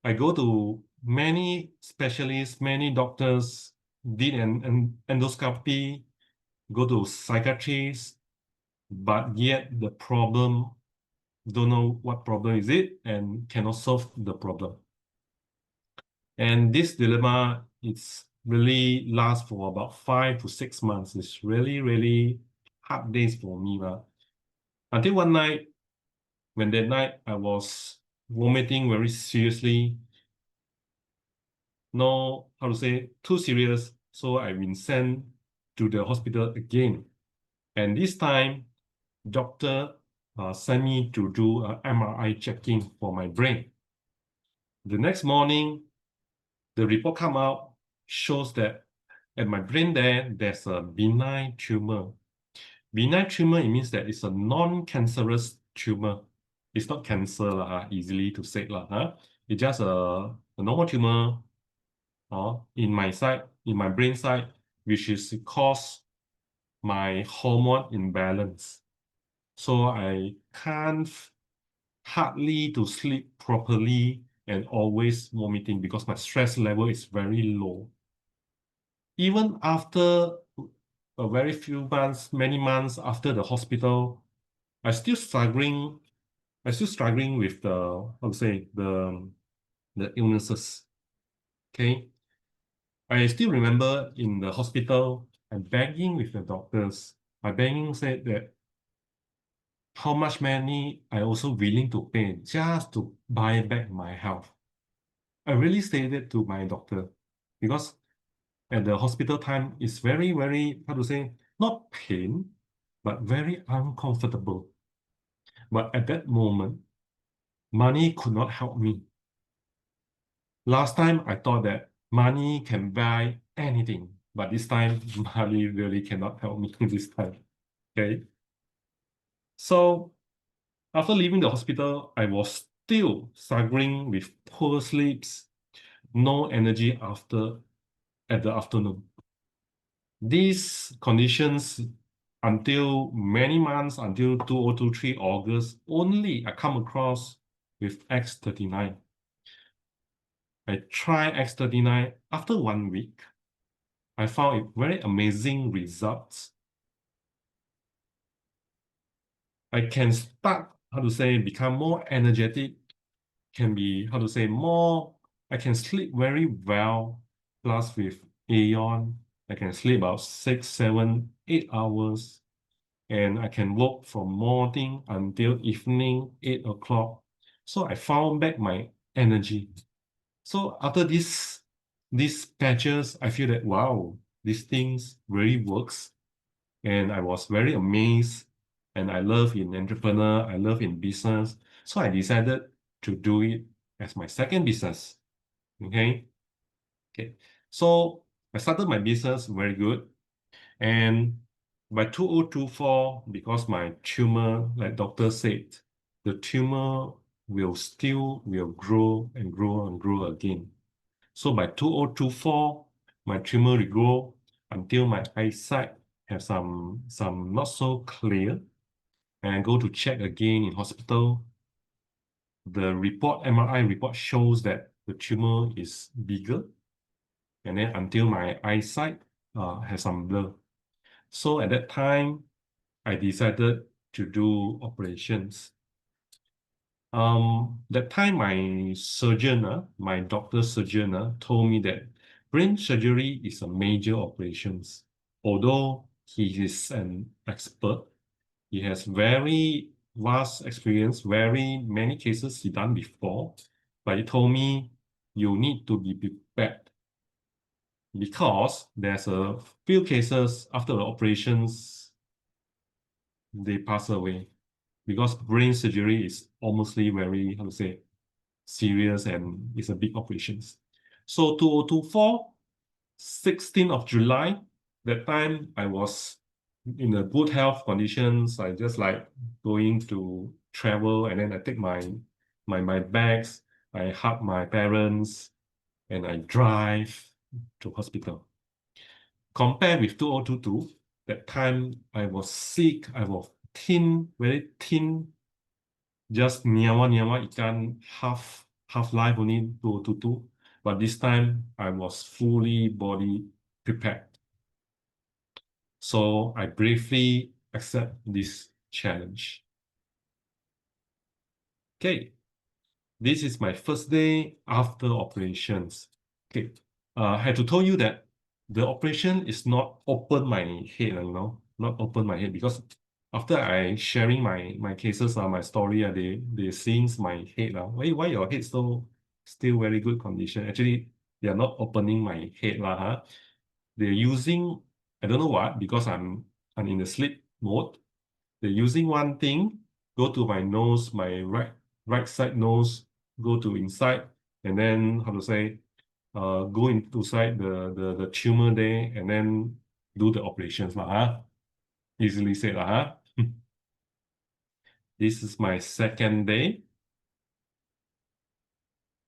I go to many specialists, many doctors, did an endoscopy, go to psychiatrists, but yet the problem, don't know what problem is it and cannot solve the problem. And this dilemma, it's really lasts for about 5 to 6 months. It's really, really hard days for me. Until one night, when that night I was vomiting very seriously, no, how to say, too serious. So I've been sent to the hospital again. And this time, doctor sent me to do a MRI checking for my brain. The next morning, the report come out, shows that at my brain there's a benign tumor. Benign tumor, it means that it's a non-cancerous tumor. It's not cancer, easily to say. It's just a normal tumor in my brain side, which is cause my hormone imbalance. So I can't hardly to sleep properly and always vomiting because my stress level is very low. Even after a very few months, many months after the hospital, I still struggling with the illnesses. Okay. I still remember in the hospital, I'm begging with the doctors. My begging said that how much money I also willing to pay just to buy back my health. I really stated to my doctor because at the hospital time it's very, very, not pain, but very uncomfortable. But at that moment, money could not help me. Last time I thought that money can buy anything, but this time money really cannot help me this time. Okay. So after leaving the hospital, I was still struggling with poor sleeps, no energy at the afternoon. These conditions until many months, until 2023 August, only I come across with X39. I try X39 after 1 week. I found it very amazing results. I can start, become more energetic, can be, I can sleep very well, plus with Aeon, I can sleep about 6, 7, 8 hours, and I can work from morning until evening, 8 o'clock. So I found back my energy. So after these patches, I feel that, wow, these things really works. And I was very amazed. And I love in entrepreneur, I love in business. So I decided to do it as my second business. Okay. So I started my business very good. And by 2024, because my tumor, like doctor said, the tumor will grow and grow and grow again. So by 2024, my tumor will grow until my eyesight have some not so clear. And I go to check again in hospital. The MRI report shows that the tumor is bigger. And then until my eyesight has some blur. So at that time, I decided to do operations. That time my surgeon, my doctor surgeon, told me that brain surgery is a major operations. Although he is an expert, he has very vast experience, very many cases he done before, but he told me you need to be prepared because there's a few cases after the operations, they pass away because brain surgery is almost very, serious and it's a big operations. So 2024, 16th of July, that time I was in a good health conditions. I just like going to travel and then I take my bags, I hug my parents and I drive to hospital. Compare with 2022, that time I was sick, I was thin, very thin, just nyawa ikan, half life only 2022. But this time I was fully body prepared. So I bravely accept this challenge. Okay, this is my first day after operations. Okay, I had to tell you that the operation is not open my head, not open my head because after I sharing my cases, my story, they seeing my head. Why your head still very good condition? Actually, they are not opening my head. They're using, I don't know what, because I'm in the sleep mode. They're using one thing go to my nose, my right side nose, go to inside, and then how to say, go inside the tumor there, and then do the operations lah. Easily said lah. This is my second day.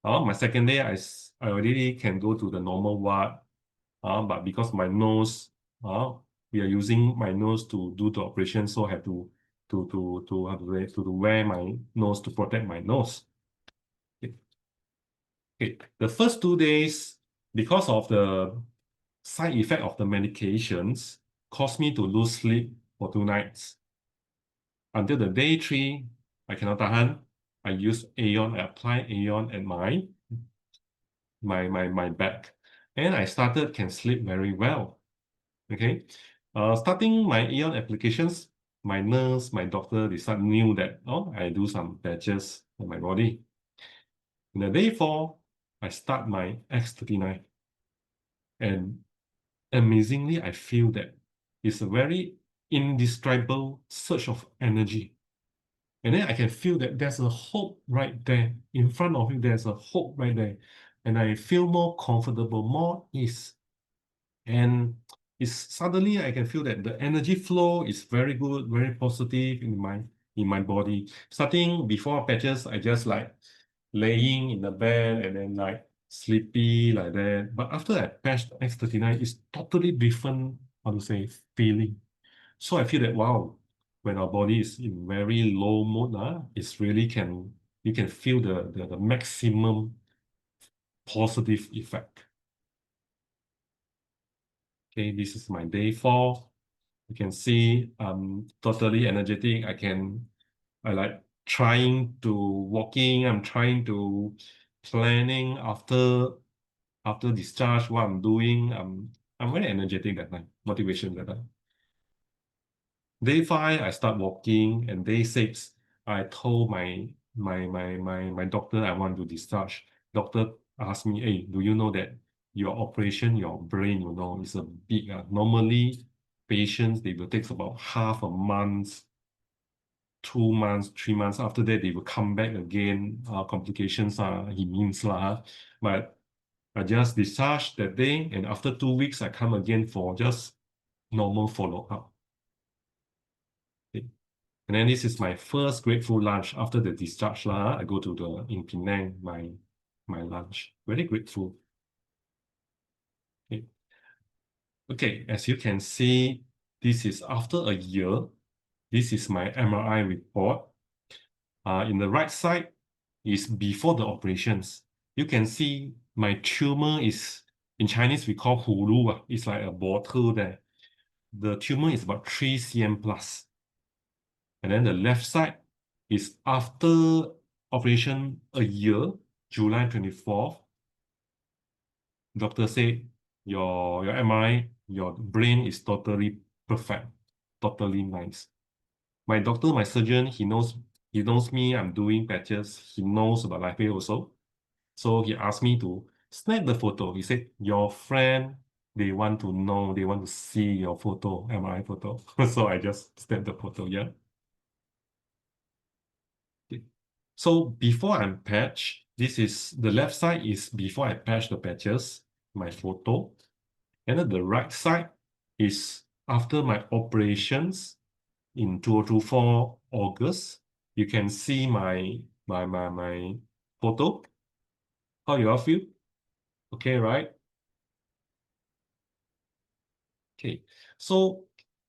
My second day, I already can go to the normal ward. But because my nose, we are using my nose to do the operation, so I have to how to say, to wear my nose to protect my nose. Okay. The first 2 days, because of the side effect of the medications, caused me to lose sleep for 2 nights. Until the day 3, I cannot tahan. I use Aeon, I apply Aeon at my back, and I can sleep very well. Okay. Starting my Aeon applications, my nurse, my doctor, they knew that, I do some patches on my body. In the day 4, I start my X39. And amazingly, I feel that it's a very indescribable surge of energy. And then I can feel that there's a hope right there. In front of you, there's a hope right there. And I feel more comfortable, more ease. And suddenly I can feel that the energy flow is very good, very positive in my body. Starting before patches, I just like laying in the bed and then like sleepy like that. But after I patched X39, it's totally different, how to say, feeling. So I feel that, wow, when our body is in very low mode, it's really you can feel the maximum positive effect. Okay, this is my day 4. You can see I'm totally energetic. I like trying to walking. I'm trying to planning after discharge what I'm doing. I'm very energetic that time, motivation that time. Day 5, I start walking, and day 6, I told my doctor I want to discharge. Doctor asked me, hey, do you know that your operation, your brain, is a big, normally patients, they will take about half a month, 2 months, 3 months. After that, they will come back again. Complications he means lah. But I just discharged that day, and after 2 weeks, I come again for just normal follow-up. Okay. And then this is my first grateful lunch after the discharge lah. I go to in Penang, my lunch. Very grateful. Okay. Okay, as you can see, this is after a year. This is my MRI report. In the right side is before the operations. You can see my tumor is, in Chinese we call hulu. It's like a bottle there. The tumor is about 3 cm plus. And then the left side is after operation a year, July 24th. Doctor said your MRI, your brain is totally perfect, totally nice. My doctor, my surgeon, he knows me, I'm doing patches. He knows about LifeWave also. So he asked me to snap the photo. He said, your friend, they want to know, they want to see your photo, MRI photo. So I just snapped the photo, yeah. Okay. So before I'm patched, this is the left side is before I patch the patches, my photo. And then the right side is after my operations in 2024 August. You can see my photo. How you all feel? Okay, right? Okay. So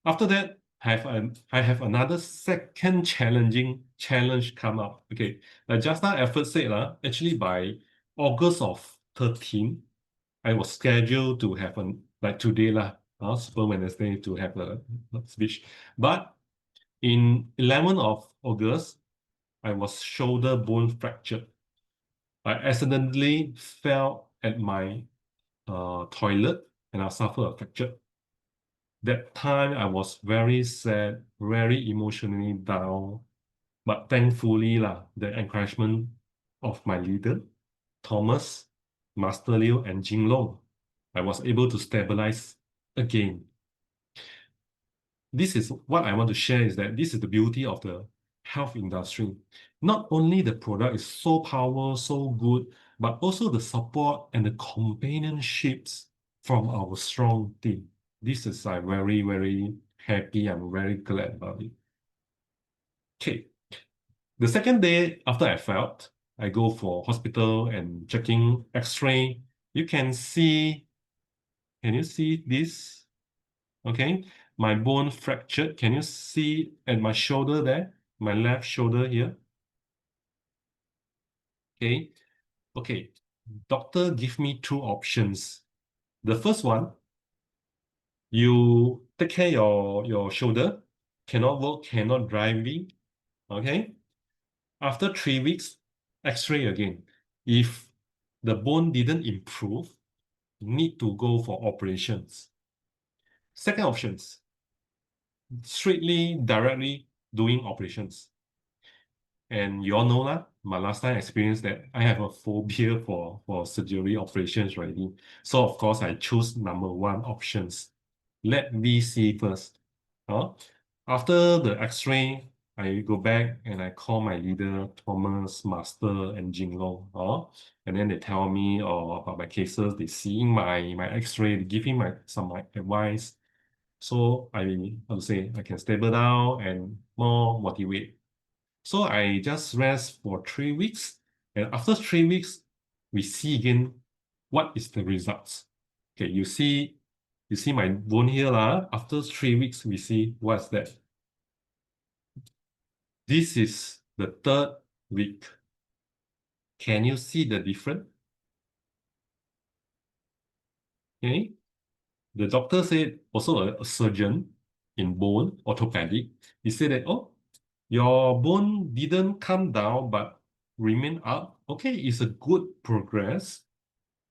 after that, I have another second challenge come up. Okay. Just now effort said actually by August of 13, I was scheduled to have like today Super Wednesday to have a speech. But in 11th of August, I was shoulder bone fractured. I accidentally fell at my toilet and I suffered a fracture. That time I was very sad, very emotionally down. But thankfully, the encouragement of my leader, Thomas, Master Liu, and Jinlong, I was able to stabilize again. This is what I want to share, is that this is the beauty of the health industry. Not only the product is so powerful, so good, but also the support and the companionships from our strong team. This is I'm very, very happy. I'm very glad about it. Okay. The second day after I felt, I go for hospital and checking X-ray. You can see, can you see this? Okay, my bone fractured. Can you see at my shoulder there? My left shoulder here. Okay, okay. Doctor give me two options. The first one, you take care your shoulder, cannot work, cannot driving. Okay. After 3 weeks, X-ray again. If the bone didn't improve, need to go for operations. Second options, straightly, directly doing operations. And you all know lah, my last time experience that I have a phobia for surgery operations already. So of course I choose number one options. Let me see first. After the X-ray, I go back and I call my leader, Thomas, Master, and Jinlong. And then they tell me about my cases. They seeing my X-ray, they give me some advice. So I would say I can stable down and more motivate. So I just rest for 3 weeks. And after 3 weeks, we see again what is the results. Okay, you see my bone here lah. After 3 weeks, we see what's that. This is the third week. Can you see the difference? Okay. The doctor said, also a surgeon in bone, orthopedic, he said that, oh, your bone didn't come down but remain up. Okay, it's a good progress.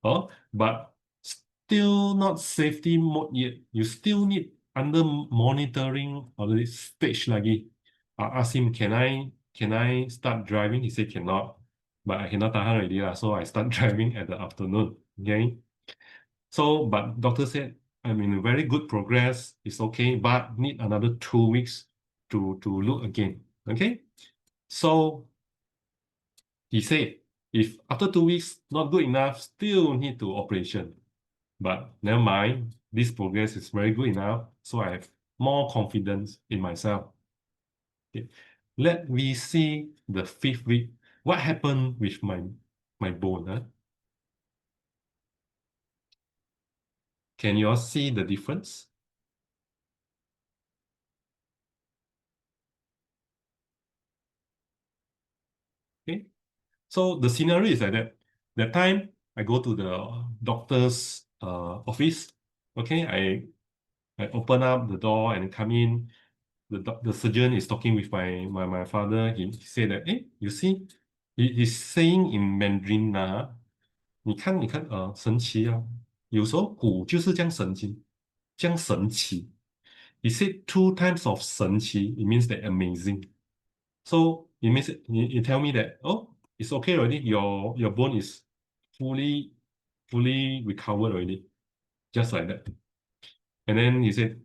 But still not safety mode yet. You still need under monitoring of the stage lagi. I asked him, can I start driving? He said cannot. But I cannot tahan already lah. So I start driving at the afternoon. Okay. So, but doctor said, I'm in a very good progress. It's okay, but need another 2 weeks to look again. Okay. So he said, if after 2 weeks not good enough, still need to operation. But never mind, this progress is very good enough, so I have more confidence in myself. Okay. Let me see the 5th week. What happened with my bone? Can you all see the difference? Okay. So the scenario is like that. That time I go to the doctor's office. Okay, I open up the door and come in. The surgeon is talking with my father. He said that, hey, you see, he's saying in Mandarin 你看，神奇啊！有时候骨就是这样神奇，这样神奇。He said 2 times of 神奇, it means that amazing. So it means you tell me that, oh, it's okay already. Your bone is fully recovered already, just like that. And then he said,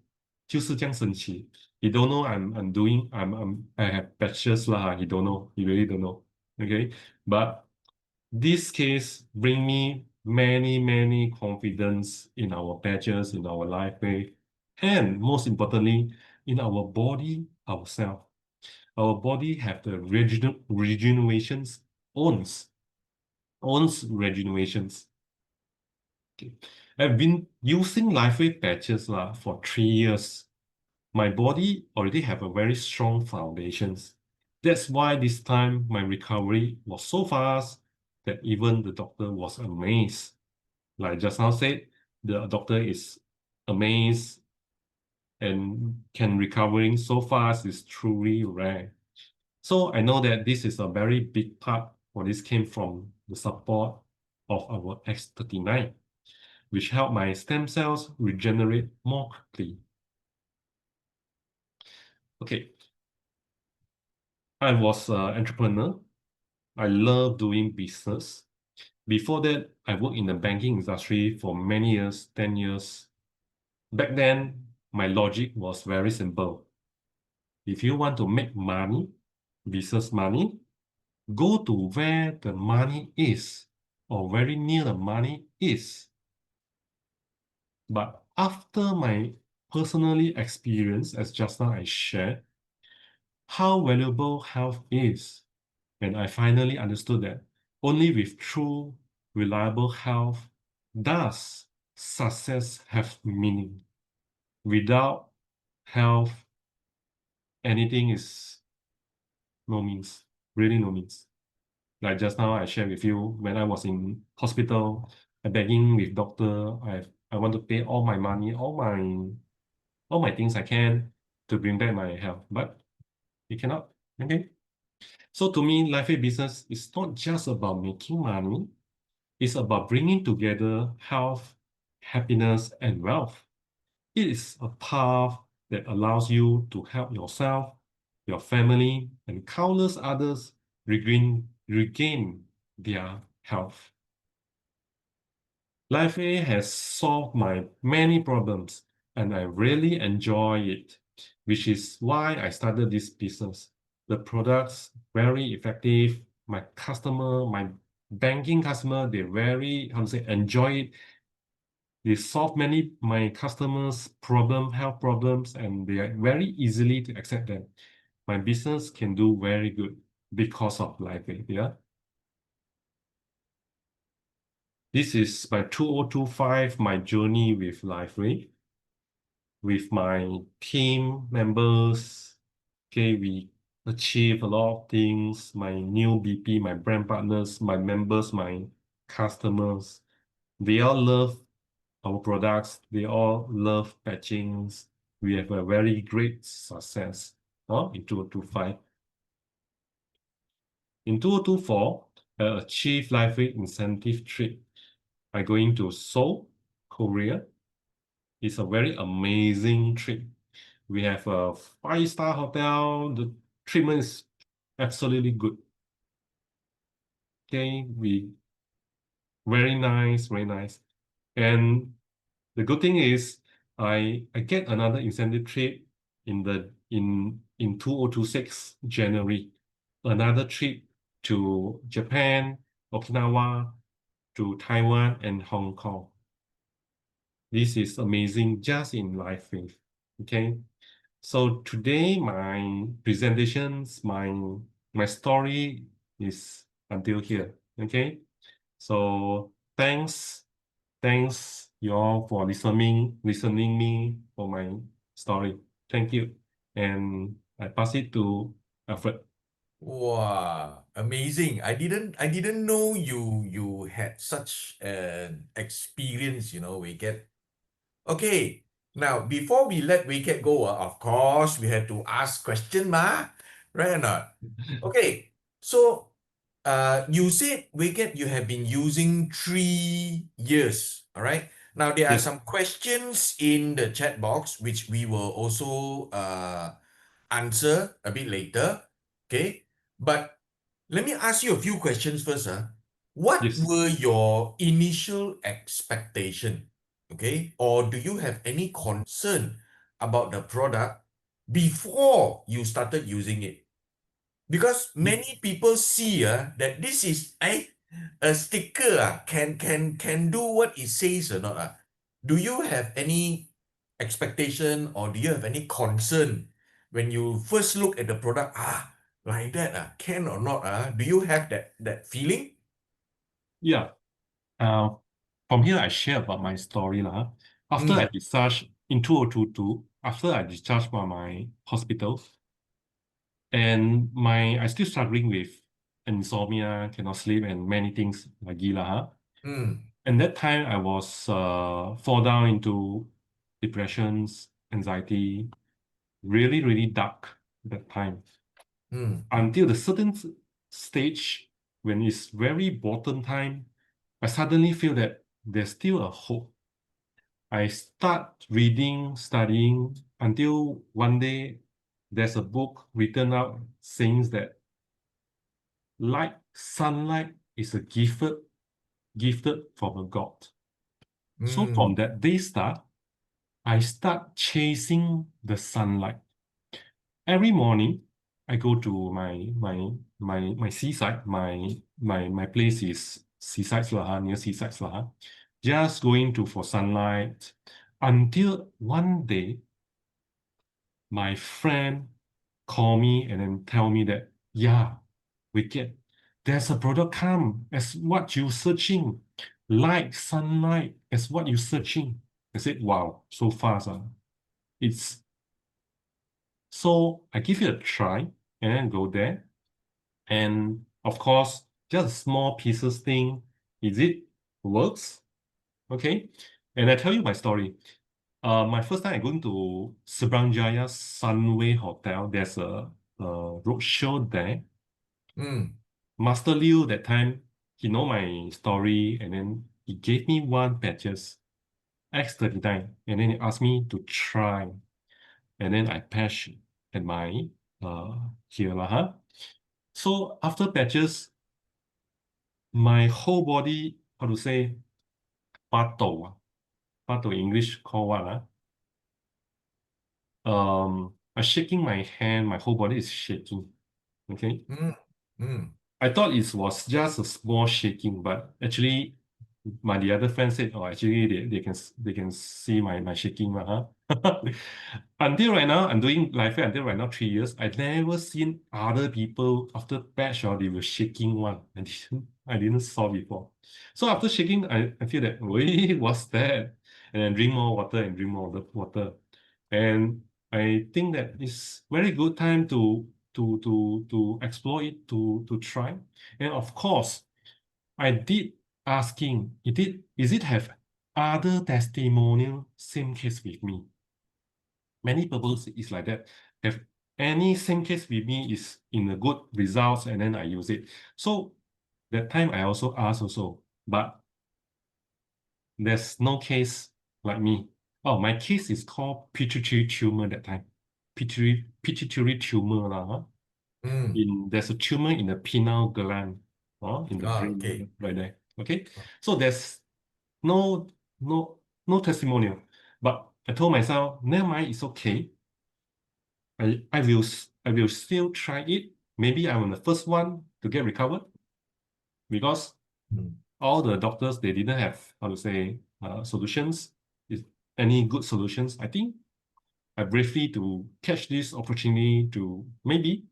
就是这样神奇. He don't know I have patches lah. He don't know. He really don't know. Okay, but this case bring me many confidence in our patches, in our life way, and most importantly, in our body ourselves. Our body have the regenerations, owns regenerations. Okay. I've been using LifeWave patches for 3 years. My body already have a very strong foundations. That's why this time my recovery was so fast that even the doctor was amazed. Like just now said, the doctor is amazed and can recovering so fast is truly rare. So I know that this is a very big part, or this came from the support of our X39, which help my stem cells regenerate more quickly. Okay. I was an entrepreneur. I love doing business. Before that, I worked in the banking industry for many years, 10 years. Back then, my logic was very simple. If you want to make money, business money, go to where the money is or very near the money is. But after my personally experience, as just now I shared, how valuable health is, and I finally understood that only with true, reliable health does success have meaning. Without health, anything is no means, really no means. Like just now I shared with you, when I was in hospital, I begging with doctor, I want to pay all my money, all my things I can to bring back my health, but you cannot. Okay. So to me, LifeWay business is not just about making money, it's about bringing together health, happiness, and wealth. It is a path that allows you to help yourself, your family, and countless others regain their health. LifeWay has solved my many problems, and I really enjoy it, which is why I started this business. The products very effective. My banking customer, they very, enjoy it. They solve many my customers' health problems, and they are very easily to accept them. My business can do very good because of LifeWay. Yeah. This is my 2025, my journey with LifeWay. With my team members, okay, we achieve a lot of things. My new BP, my brand partners, my members, my customers, they all love our products. They all love patchings. We have a very great success in 2025. In 2024, I achieved LifeWay incentive trip. I'm going to Seoul, Korea. It's a very amazing trip. We have a 5-star hotel. The treatment is absolutely good. Okay, very nice, very nice. And the good thing is I get another incentive trip in 2026 January. Another trip to Japan, Okinawa, to Taiwan and Hong Kong. This is amazing just in LifeWay. Okay. So today my presentations, my story is until here. Okay. So thanks you all for listening me for my story. Thank you. And I pass it to Alfred. Wow, amazing. I didn't know you had such an experience, Wei Keat. Okay. Now, before we let Wei Keat go, of course, we had to ask question, right or not? Okay. So, you said, Wei Keat, you have been using 3 years, all right? Now, there are Yes. some questions in the chat box, which we will also answer a bit later, okay? But let me ask you a few questions first. What Yes. were your initial expectation, okay? Or do you have any concern about the product before you started using it? Because many people see that this is a sticker can do what it says or not. Do you have any expectation or do you have any concern when you first look at the product? Like that, can or not? Do you have that feeling? Yeah. From here I share about my story. After I discharged in 2022, after I discharged from my hospital, and I still struggling with insomnia, cannot sleep, and many things like gila. And that time I was fall down into depressions, anxiety, really, really dark that time. Until the certain stage when it's very bottom time, I suddenly feel that there's still a hope. I start reading, studying until one day there's a book written out saying that sunlight is a gifted from a God. So from that day start, I start chasing the sunlight. Every morning, I go to my seaside. My place is seaside lah, near seaside lah. Just going to for sunlight until one day my friend call me and then tell me that, yeah, Wicked, there's a product come as what you searching, light, sunlight as what you searching. I said, wow, so fast. It's so I give it a try and then go there. And of course, just small pieces thing. Is it works? Okay. And I tell you my story. My first time I going to Seberang Jaya Sunway Hotel. There's a roadshow there. Master Liu that time, he know my story and then he gave me one patches, X39, and then he asked me to try. And then I patch at my here lah, huh? So after patches, my whole body, how to say, pato. Pato English call what? I'm shaking my hand, my whole body is shaking. Okay. I thought it was just a small shaking, but actually the other friend said, oh, actually they can see my shaking, huh? Until right now, I'm doing life until right now 3 years. I never seen other people after patch or they were shaking one. I didn't saw before. So after shaking, I feel that, wait, what's that? And then drink more water and drink more water. And I think that it's very good time to explore it, to try. And of course, I did asking, is it have other testimonial same case with me? Many people is like that. Have any same case with me is in a good results, and then I use it. So that time I also asked also, but there's no case like me. Oh, my case is called pituitary tumor that time. Pituitary tumor lah, huh? There's a tumor in the pineal gland, in the brain, Okay. right there. Okay, so there's no testimonial, but I told myself, never mind, it's okay. I will still try it. Maybe I'm the first one to get recovered because all the doctors they didn't have how to say solutions. Is any good solutions? I think I briefly to catch this opportunity to maybe.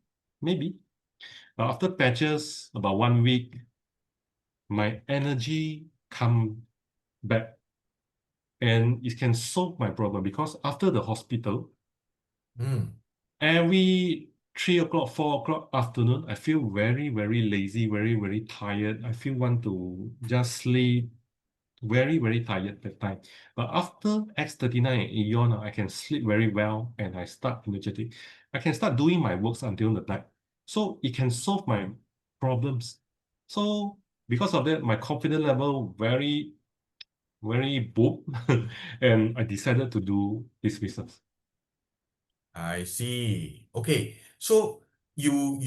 After patches, about 1 week, my energy come back and it can solve my problem because after the hospital, every 3 o'clock, 4 o'clock afternoon, I feel very, very lazy, very, very tired. I feel want to just sleep, very, very tired that time. But after X39 and Aeon, I can sleep very well and I start energetic. I can start doing my works until the night. So it can solve my problems. So because of that, my confidence level very, very boom. And I decided to do this business. I see. Okay. So you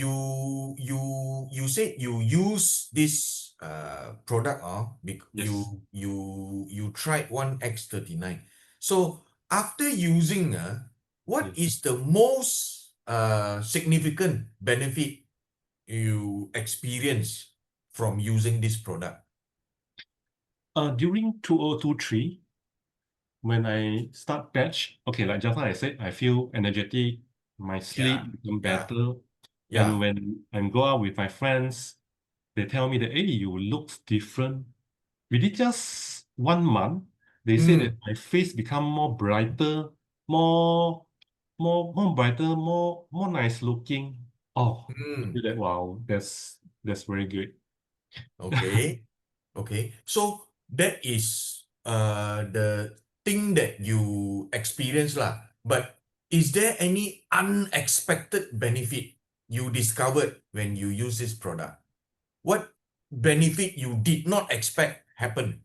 said you use this product Yes. you tried one X39. So after using what Yes. is the most significant benefit you experience from using this product? During 2023, when I start patch, okay, like just now I said, I feel energetic, my sleep become better. And when I go out with my friends, they tell me that, hey, you look different. Within just 1 month, they say that my face become more brighter, more brighter, more nice looking. Oh, I feel that wow, that's very good. Okay. Okay. So that is the thing that you experience lah. But is there any unexpected benefit you discovered when you use this product? What benefit you did not expect happen?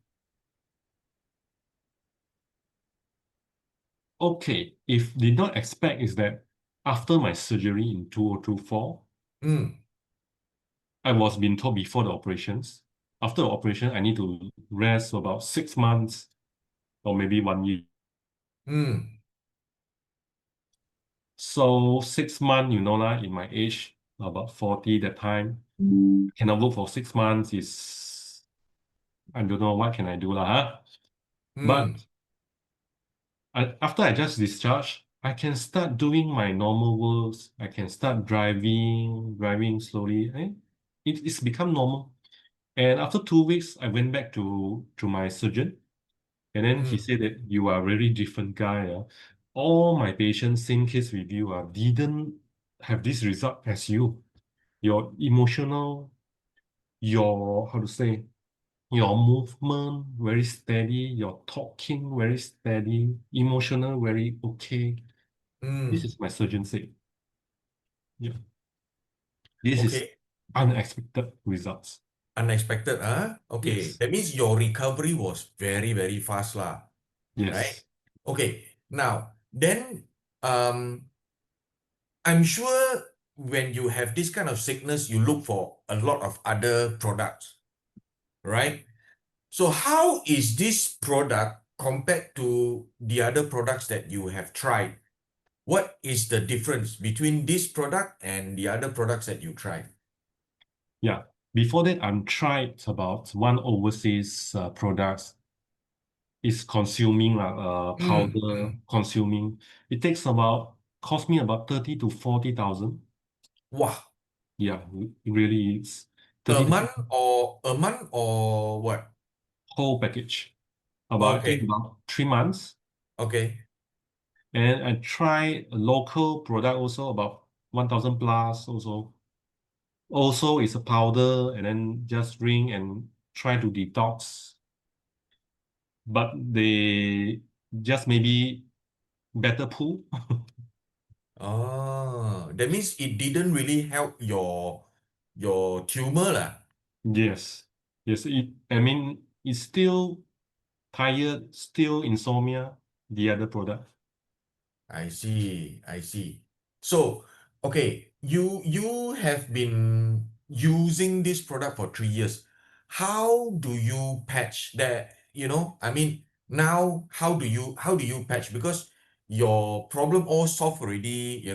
Okay, if did not expect is that after my surgery in 2024, I was being told before the operations. After the operation, I need to rest for about 6 months or maybe 1 year. So 6 months, you know lah, in my age, about 40 that time, cannot work for 6 months is, I don't know what can I do lah, huh? But after I just discharged, I can start doing my normal works. I can start driving slowly. It's become normal. And after 2 weeks, I went back to my surgeon, and then he said that you are a very different guy. All my patients, same case with you, didn't have this result as you. Your emotional, how to say, your movement very steady, your talking very steady, emotional very okay. This is my surgeon said. Yeah. This is Okay. unexpected results. Unexpected, huh? Okay. Yes. That means your recovery was very, very fast lah. Right? Yes. Okay. Now, then, I'm sure when you have this kind of sickness, you look for a lot of other products, right? So how is this product compared to the other products that you have tried? What is the difference between this product and the other products that you tried? Yeah. Before that, I tried about one overseas products. It's consuming powder consuming. It takes cost me about 30 to 40,000. Wow. Yeah, it really is. A 30 to month or what? whole package. I think Okay. about 3 months. Okay. And I try a local product also about 1,000 plus also. Also, it's a powder and then just drink and try to detox. But they just maybe better pull. Oh, that means it didn't really help your tumor lah. Yes. Yes. I mean, it's still tired, still insomnia, the other product. I see. I see. So, okay, you have been using this product for 3 years. How do you patch that? I mean, now how do you patch? Because your problem all solved already.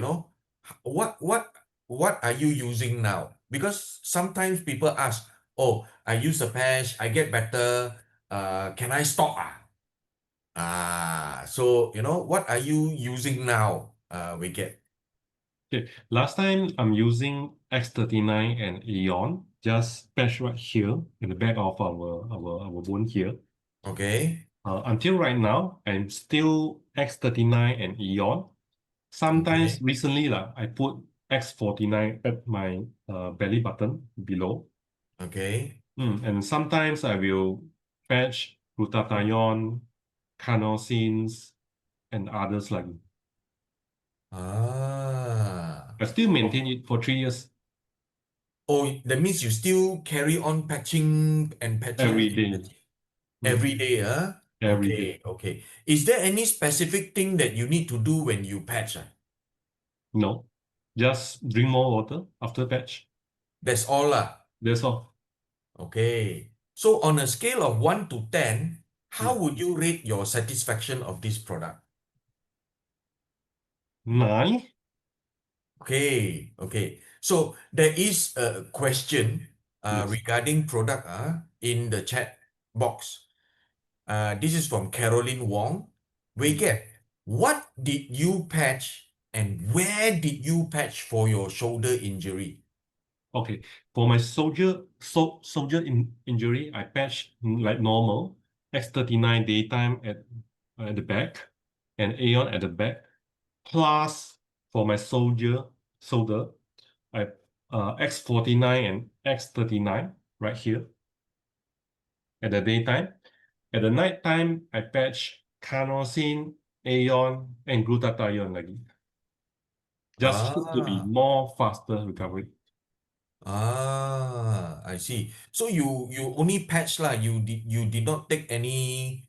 What are you using now? Because sometimes people ask, oh, I use a patch, I get better. Can I stop? So what are you using now, Wei Keat? Okay. Last time I'm using X39 and Aeon, just patch right here in the back of our bone here. Okay. Until right now, I'm still X39 and Aeon. Sometimes Okay. recently, I put X49 at my belly button below. Okay. And sometimes I will patch glutathione, carnosines, and others like it. Ah. I still maintain it for 3 years Oh, that means you still carry on patching and patching every and day. patching every day, huh? Every Okay. day. Okay. Is there any specific thing that you need to do when you patch? No, just drink more water after patch. That's all lah. That's all. Okay. So on a scale of 1 to 10, how Mm. would you rate your satisfaction of this product? 9. Okay, okay. So there is a question Yes. regarding product in the chat box. This is from Caroline Wong. Wei Keat, what did you patch and where did you patch for your shoulder injury? Okay. For my soldier injury, I patch like normal. X39 daytime at the back and Aeon at the back. Plus for my shoulder, I X49 and X39 right here at the daytime. At the night time, I patch carnosine, Aeon, and glutathione lagi. Just hope to be more faster recovery. I see. So you only patch lah. You did not take any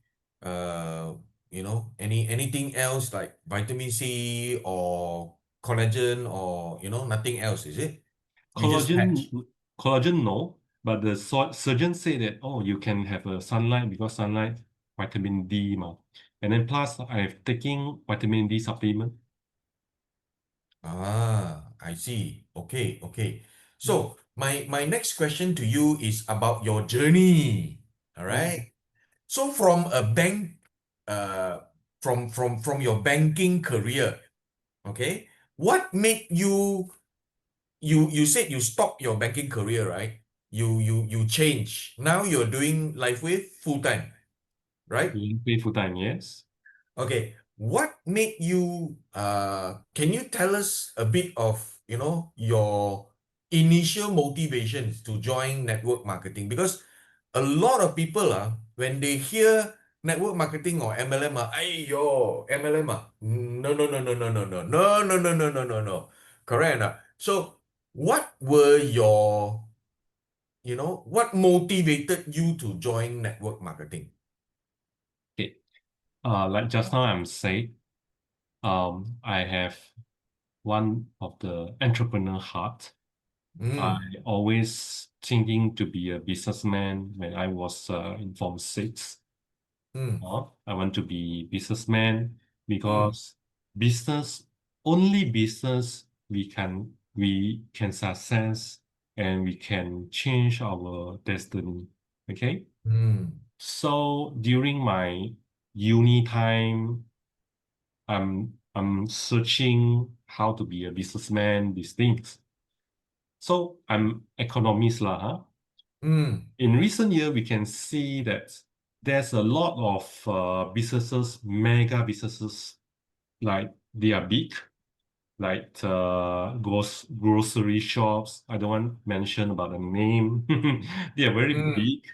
anything else like vitamin C or collagen or nothing else, is it? You just patch. Collagen, no. But the surgeon said that, oh, you can have a sunlight because sunlight, vitamin D, ma. And then plus, I'm taking vitamin D supplement. I see. Okay, okay. So my next question to you is about your journey. All right. So from a bank, from your banking career, okay, what made you said you stopped your banking career, right? You change. Now you're doing LifeWave full time, right? Pay full time, yes. Okay, what made you can you tell us a bit of, your initial motivations to join network marketing? Because a lot of people when they hear network marketing or MLM ayo, MLM no no no no no no no no no no no no no no. Correct or not? So what were your, what motivated you to join network marketing? Okay. Like just now I'm saying, I have one of the entrepreneur heart. I Mm, always thinking to be a businessman when I was in Form 6. mm, I want to be businessman mm, because only business we can success and we can change our destiny. Okay. mm. So during my uni time, I'm searching how to be a businessman, these things. So I'm economist lah, huh? Mm, In recent year, we can see that there's a lot of businesses, mega businesses, like they are big, like grocery shops. I don't want to mention about the name. They are very mm, big.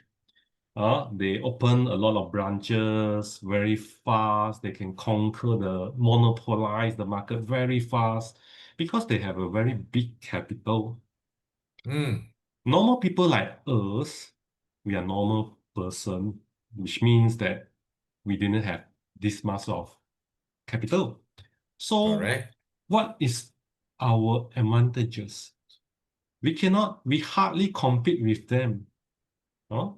They open a lot of branches very fast. They can conquer monopolize the market very fast because they have a very big capital. mm, Normal people like us, we are normal person, which means that we didn't have this much of capital. So correct. what is our advantages? We hardly compete with them,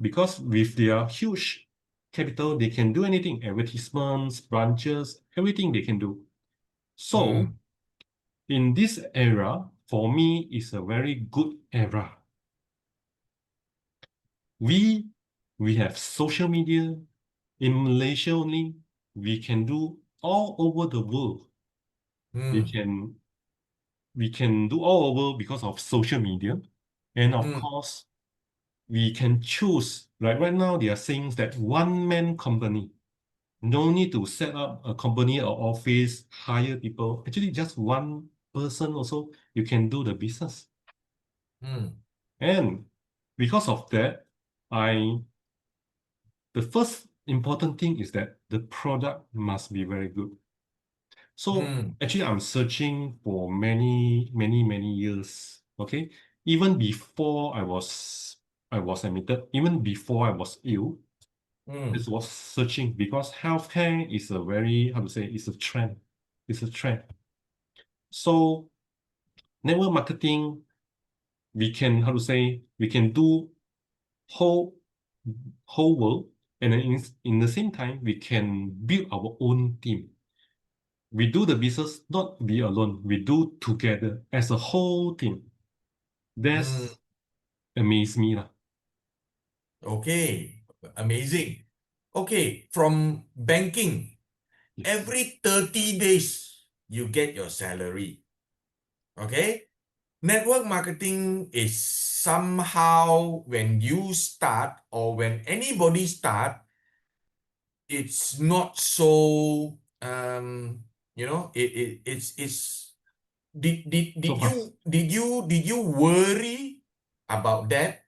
because with their huge capital, they can do anything, advertisements, branches, everything they can do. So Mm, in this era, for me, is a very good era. We we have social media. In Malaysia only, we can do all over the world. We mm, can we can do all over because of social media. And of mm, course, we can choose. Like right now, they are saying that one-man company. No need to set up a company or office, hire people. Actually, just one person also, you can do the business. mm, And because of that, the first important thing is that the product must be very good. So mm, actually, I'm searching for many, many, many years. Okay, even before I was admitted, even before I was ill, I mm, was searching because healthcare is a very, how to say, it's a trend. It's a trend. So network marketing, we can, how to say, we can do whole whole world, and then in the same time, we can build our own team. We do the business not be alone. We do together as a whole team. mm. That's amaze me lah. Okay, amazing. Okay, from banking, Yes. every 30 days you get your salary. Okay? Network marketing is somehow when you start or when anybody start, it's not so it's So fast. did you worry about that?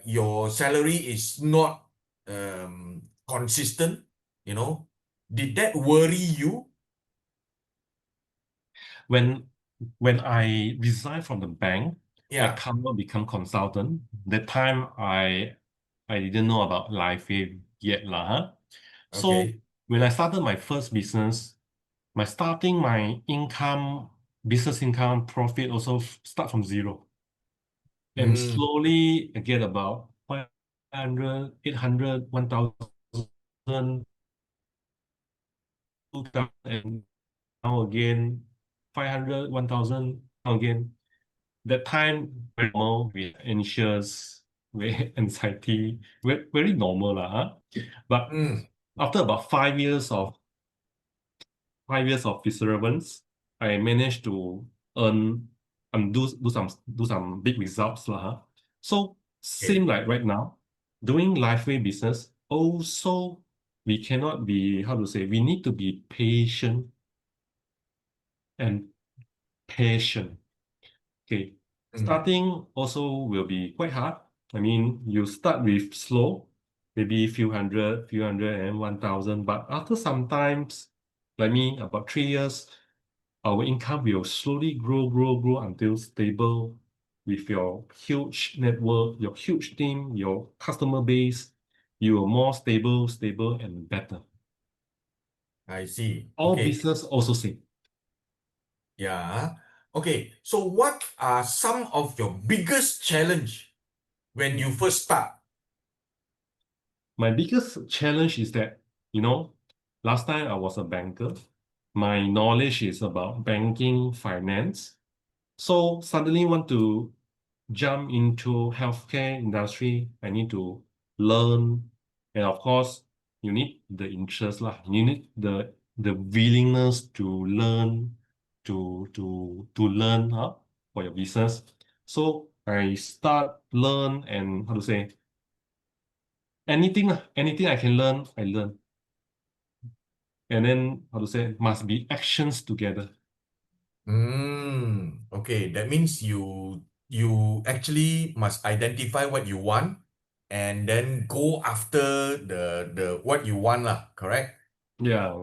Your salary is not consistent, you know? Did that worry you? When I resigned from the bank, I Yeah. come out become consultant. That time I didn't know about LifeWave yet lah. Huh? So Okay. when I started my first business, my business income profit also start from zero. And Mm, slowly I get about 500, 800, 1,000, and now again 500, 1,000 again. That time, very normal, we anxious, very anxiety, very normal lah, huh? But after about 5 years of perseverance, I managed to earn and do some big results lah, huh? So same like right now, doing LifeWay business, also we cannot be, how to say, we need to be patient and patient. Okay, starting also will be quite hard. I mean, you start with slow, maybe few hundred and 1,000, but after sometimes, like me, about 3 years, our income will slowly grow until stable with your huge network, your huge team, your customer base. You are more stable and better. I see. All Okay. business also same. Yeah. Okay. So what are some of your biggest challenge when you first start? My biggest challenge is that, last time I was a banker. My knowledge is about banking, finance. So suddenly want to jump into healthcare industry. I need to learn. And of course, you need the interest lah. You need the willingness to learn, to learn for your business. So I start learn and how to say anything anything I can learn, I learn. And then how to say must be actions together. Okay. That means you actually must identify what you want and then go after the what you want lah, correct? Yeah.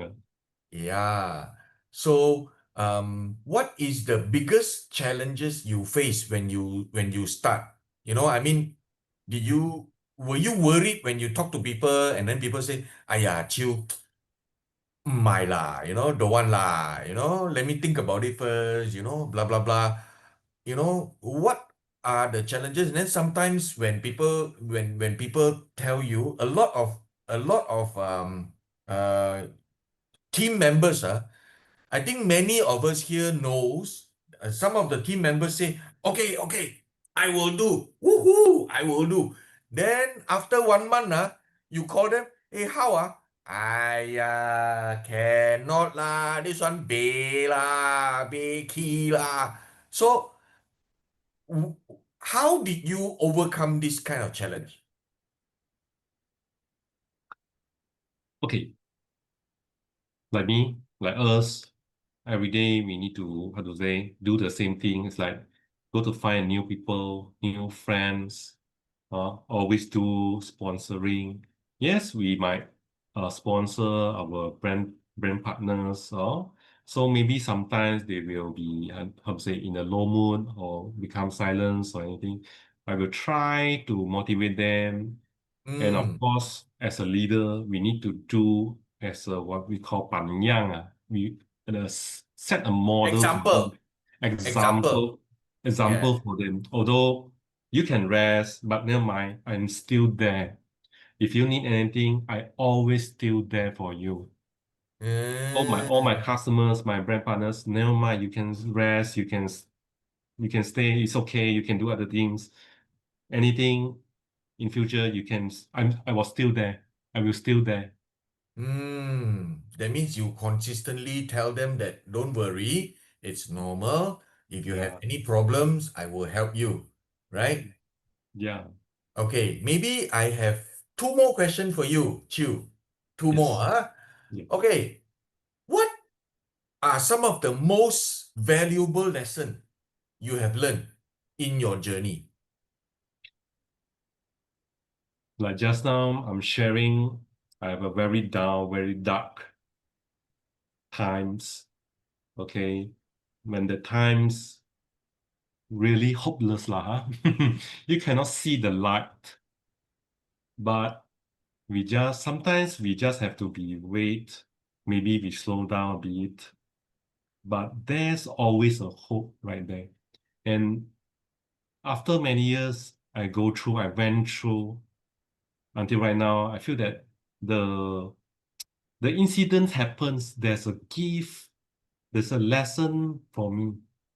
Yeah. So, what is the biggest challenges you face when you start? I mean, were you worried when you talk to people and then people say, "Aya, Chew, my lah, don't want lah, let me think about it first, blah blah blah." What are the challenges? And then sometimes when people tell you a lot of team members, I think many of us here knows some of the team members say, okay, I will do. Woohoo, I will do. Then after 1 month, you call them, hey, how? Cannot lah. This one bay lah, bay key lah. So, how did you overcome this kind of challenge? Okay. Like me, like us, every day we need to, how to say, do the same thing. It's like go to find new people, new friends, always do sponsoring. Yes, we might sponsor our brand partners, so maybe sometimes they will be, how to say, in a low mood or become silent or anything. I will try to motivate them. And of course, as a leader, we need to do as a, what we call 榜样. We set a model for them, Example. example for them. Although you can rest, but never mind, I'm still there. If you need anything, I always still there for you. All my customers, my brand partners, never mind, you can rest, you can stay, it's okay, you can do other things. Anything in future, I was still there. I will still there. That means you consistently tell them that don't worry, it's normal. If you have any problems, I will help you, right? Yeah. Okay, maybe I have two more questions for you, Chew. Two Yes. more, Yeah. Okay. What are some of the most valuable lessons you have learned in your journey? Like just now, I'm sharing, I have a very down, very dark times. Okay. When the times really hopeless lah, you cannot see the light. But sometimes we just have to wait. Maybe we slow down a bit. But there's always a hope right there. And after many years, I went through until right now, I feel that the incident happens, there's a gift there's a lesson for me.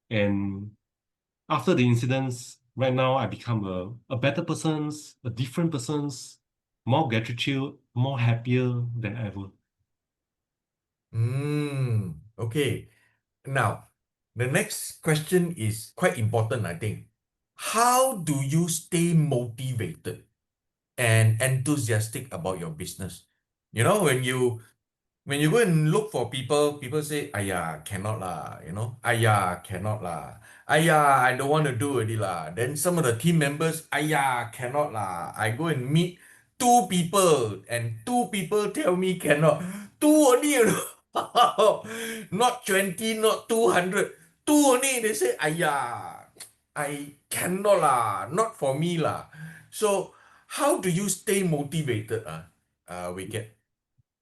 And after the incidents, right now I become a better person, a different person, more gratitude, more happier than ever. Okay. Now, the next question is quite important, I think. How do you stay motivated and enthusiastic about your business? You know, when you go and look for people, people say, "Aya, cannot lah," you know, "Aya, cannot lah." "Aya, I don't want to do it lah." Then some of the team members, "Aya, cannot lah." I go and meet two people and two people tell me cannot. Two only, you know. Not 20, not 200. Two only, they say, "Aya, I cannot lah, not for me lah." So how do you stay motivated, we get?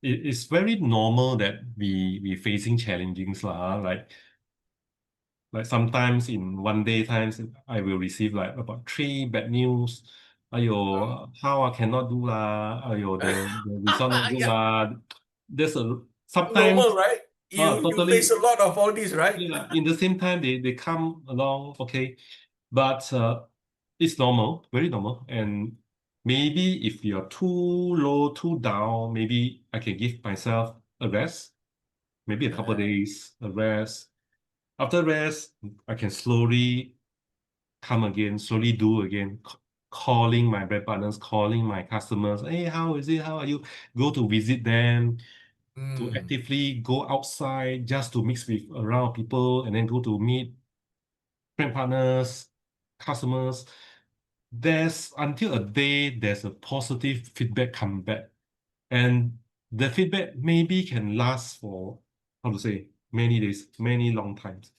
It's very normal that we facing challenges lah. Like sometimes in one day times I will receive like about 3 bad news. Ayo, how I cannot do lah. Ayo, the result not good Yeah, lah. There's a sometimes normal, right? You face totally a lot of all these, right? yeah. In the same time they come along, okay. But it's normal, very normal. And maybe if you're too low, too down, maybe I can give myself a rest, maybe a couple of days, a rest. After rest, I can slowly come again, slowly do again, calling my brand partners, calling my customers. Hey, how is it? How are you? Go to visit them, to actively go outside just to mix with around people, and then go to meet brand partners, customers. There's until a day there's a positive feedback come back, and the feedback maybe can last for how to say many days, many long times.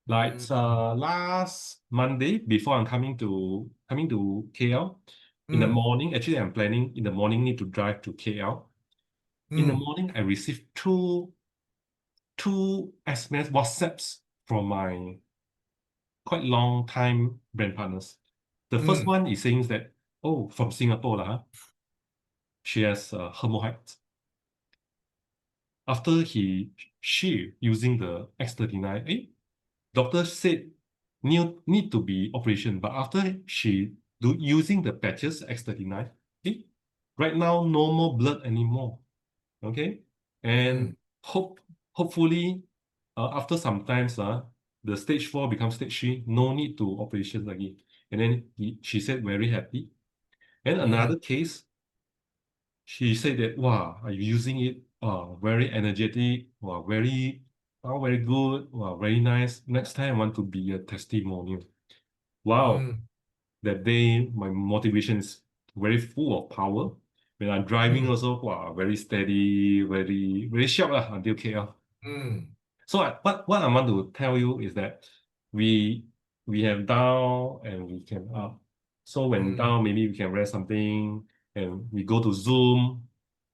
Like last Monday, before I'm coming to KL, in the morning, actually I'm planning in the morning need to drive to KL. In the morning, I received two SMS WhatsApps from my quite long time brand partners. The first one is saying that, oh, from Singapore lah, she has hemorrhoids. After she using the X39, doctor said need to be operation, but after she using the patches X39, right now no more blood anymore. Okay, and hopefully after some times the stage 4 becomes stage 3, no need to operations again. And then she said very happy. And another case, she said that wow, are you using it? Very energetic, wow, very good, wow, very nice. Next time I want to be a testimonial. Wow, that day my motivation is very full of power. When I'm driving also, wow, very steady, very sharp until KL. So what I want to tell you is that we have down and we can up. So when down, maybe we can rest something and we go to Zoom,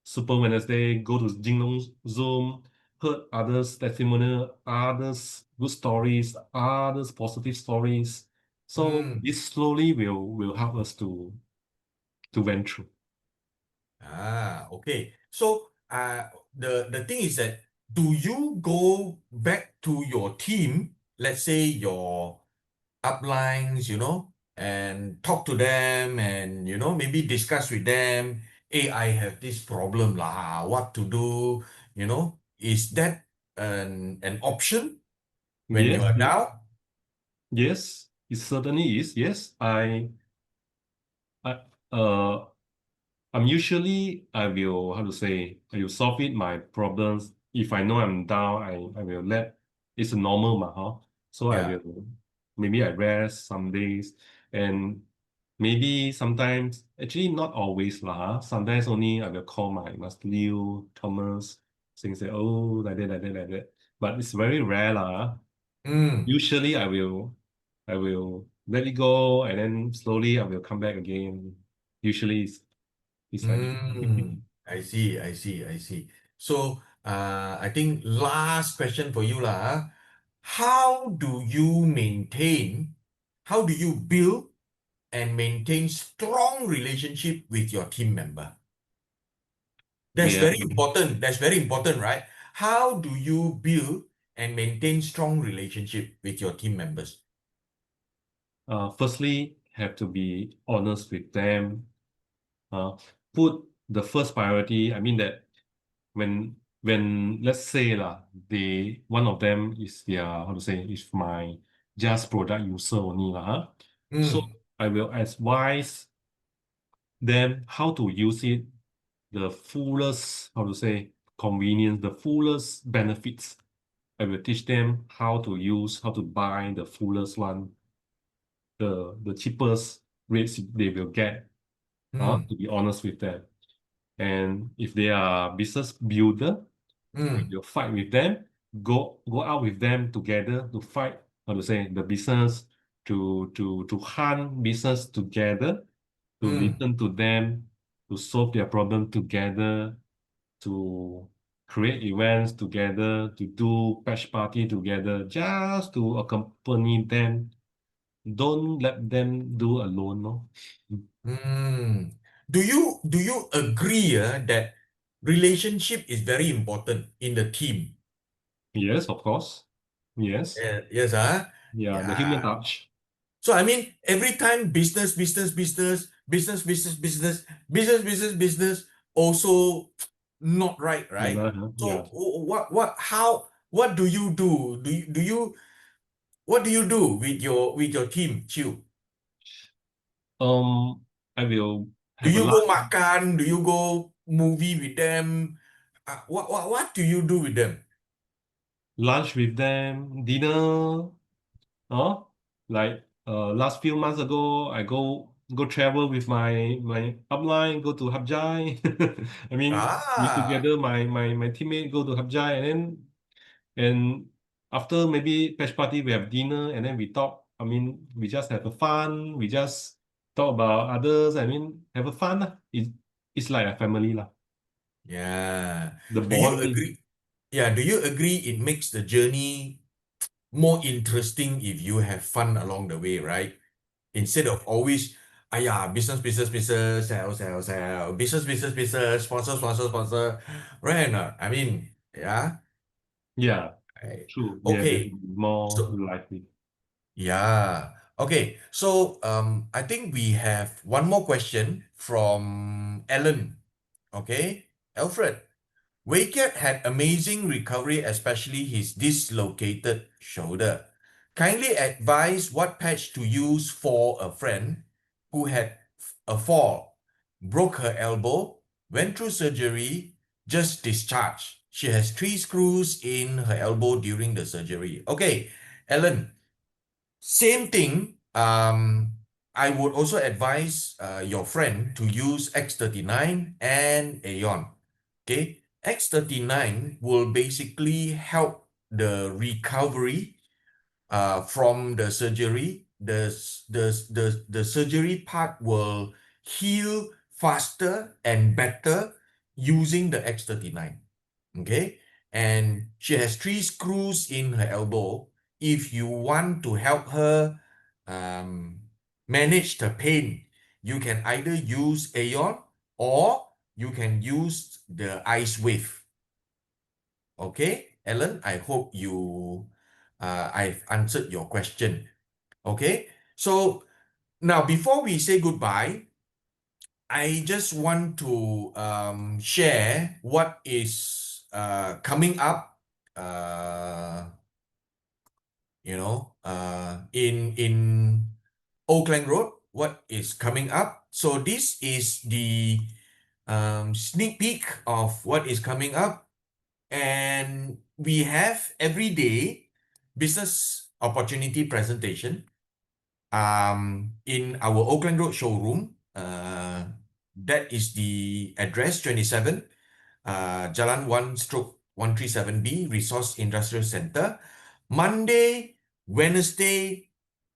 Super Wednesday, go to Jinlong Zoom, heard others' testimonial, others' good stories, others' positive stories. So this slowly will help us to went through. Okay. So the thing is that do you go back to your team, let's say your uplines, you know, and talk to them and you know maybe discuss with them, hey, I have this problem lah, what to do, you know? Is that an option when you Yes, are down? yes, it certainly is. Yes, I uh I'm usually I will how to say I will solve it my problems. If I know I'm down, I will let it's normal huh? So I Yeah. will maybe I rest some days and maybe sometimes actually not always lah. Sometimes only I will call my Master Liu, Thomas, saying say, oh like that, like that, like that. But it's very rare lah. Usually I will let it go and then slowly I will come back again. Usually it's like that. I see, I see, I see. So, I think last question for you lah. How do you build and maintain strong relationship with your team member? That's Yeah. very important. That's very important, right? How do you build and maintain strong relationship with your team members? Firstly, have to be honest with them. Put the first priority. I mean that when let's say one of them is their is my just product user only So I will advise them how to use it, the fullest convenience, the fullest benefits. I will teach them how to use, how to buy the fullest one, the cheapest rates they will get. To be honest with them. And if they are business builder, we will fight with them, go out with them together to fight, the business, to hunt business together, to listen to them, to solve their problem together, to create events together, to do patch party together, just to accompany them. Don't let them do alone, no? Do you agree that relationship is very important in the team? Yes, of course. Yes. Yes, Yeah, the human touch. So I mean, every time business, business, also not right, right? Yeah. So what do you do? What do you do with your team, Chew? I will Do have a you go lunch, makan? Do you go movie with them? What do you do with them? lunch with them, dinner. Like last few months ago, I go travel with my upline, go to Hap Jai. I mean, we Ah, together, my teammate go to Hap Jai, and after maybe patch party, we have dinner, and then we talk. I mean, we just have a fun. We just talk about others. I mean, have a fun lah. It's like a family lah. yeah. The Do you bonding. agree? Yeah, do you agree it makes the journey more interesting if you have fun along the way, right? Instead of always, business, sell, business, sponsor, right? Or not? I mean, yeah. Yeah, Right. true. Yeah, they Okay. can be more So lively. yeah. Okay. So I think we have one more question from Ellen. Okay. Alfred, Wei Keat had amazing recovery, especially his dislocated shoulder. Kindly advise what patch to use for a friend who had a fall, broke her elbow, went through surgery, just discharged. She has 3 screws in her elbow during the surgery. Okay, Ellen, same thing. I would also advise your friend to use X39 and Aeon. Okay, X39 will basically help the recovery from the surgery. The surgery part will heal faster and better using the X39. Okay, and she has 3 screws in her elbow. If you want to help her manage the pain, you can either use Aeon or you can use the ice wave. Okay, Ellen, I hope I've answered your question. Okay, so now before we say goodbye, I just want to share what is coming up, in Oakland Road. What is coming up? So this is the sneak peek of what is coming up, and we have every day business opportunity presentation in our Oakland Road showroom. That is the address 27 Jalan 1/137B Resource Industrial Center. Monday, Wednesday,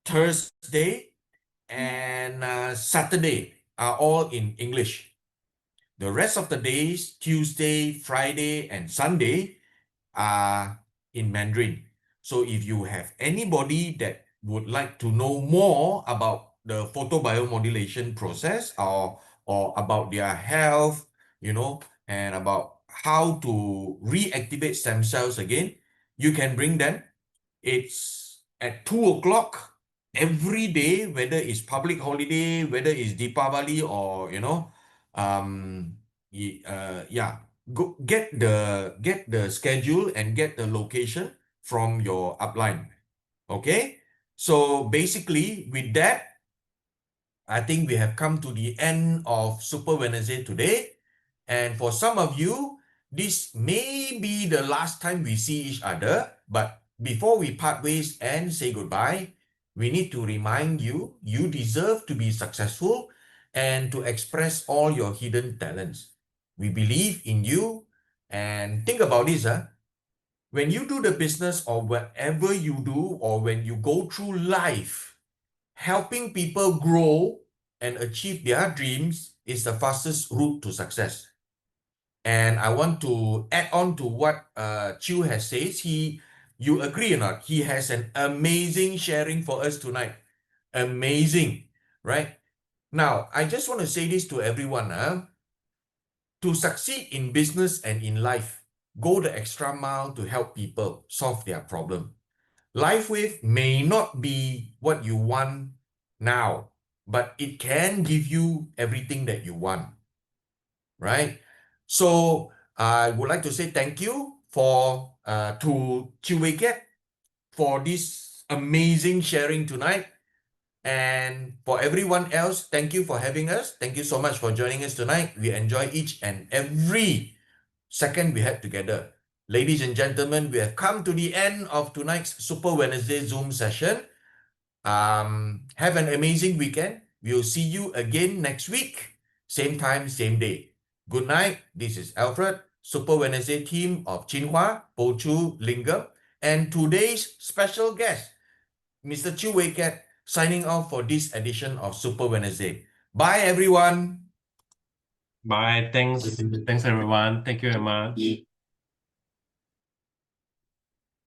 Thursday, and Saturday are all in English. The rest of the days, Tuesday, Friday, and Sunday, are in Mandarin. So if you have anybody that would like to know more about the photobiomodulation process or about their health, and about how to reactivate stem cells again, you can bring them. It's at 2 o'clock every day, whether it's public holiday, whether it's Deepavali or, go get the schedule and get the location from your upline. Okay, so basically with that, I think we have come to the end of Super Wednesday today. And for some of you, this may be the last time we see each other. But before we part ways and say goodbye, we need to remind you, you deserve to be successful and to express all your hidden talents. We believe in you. And think about this, when you do the business or whatever you do, or when you go through life, helping people grow and achieve their dreams is the fastest route to success. And I want to add on to what Chew has said. You agree or not? He has an amazing sharing for us tonight. Amazing, right? Now, I just want to say this to everyone. To succeed in business and in life, go the extra mile to help people solve their problem. LifeWave may not be what you want now, but it can give you everything that you want, right? So I would like to say thank you to Chew Wei Keat for this amazing sharing tonight. And for everyone else, thank you for having us. Thank you so much for joining us tonight. We enjoy each and every second we had together. Ladies and gentlemen, we have come to the end of tonight's Super Wednesday Zoom session. Have an amazing weekend. We'll see you again next week. Same time, same day. Good night. This is Alfred, Super Wednesday team of Chinhua, Pochu, Lingam, and today's special guest, Mr. Chew Wei Keat, signing off for this edition of Super Wednesday. Bye, everyone. Bye. Thanks everyone. Thank you very much.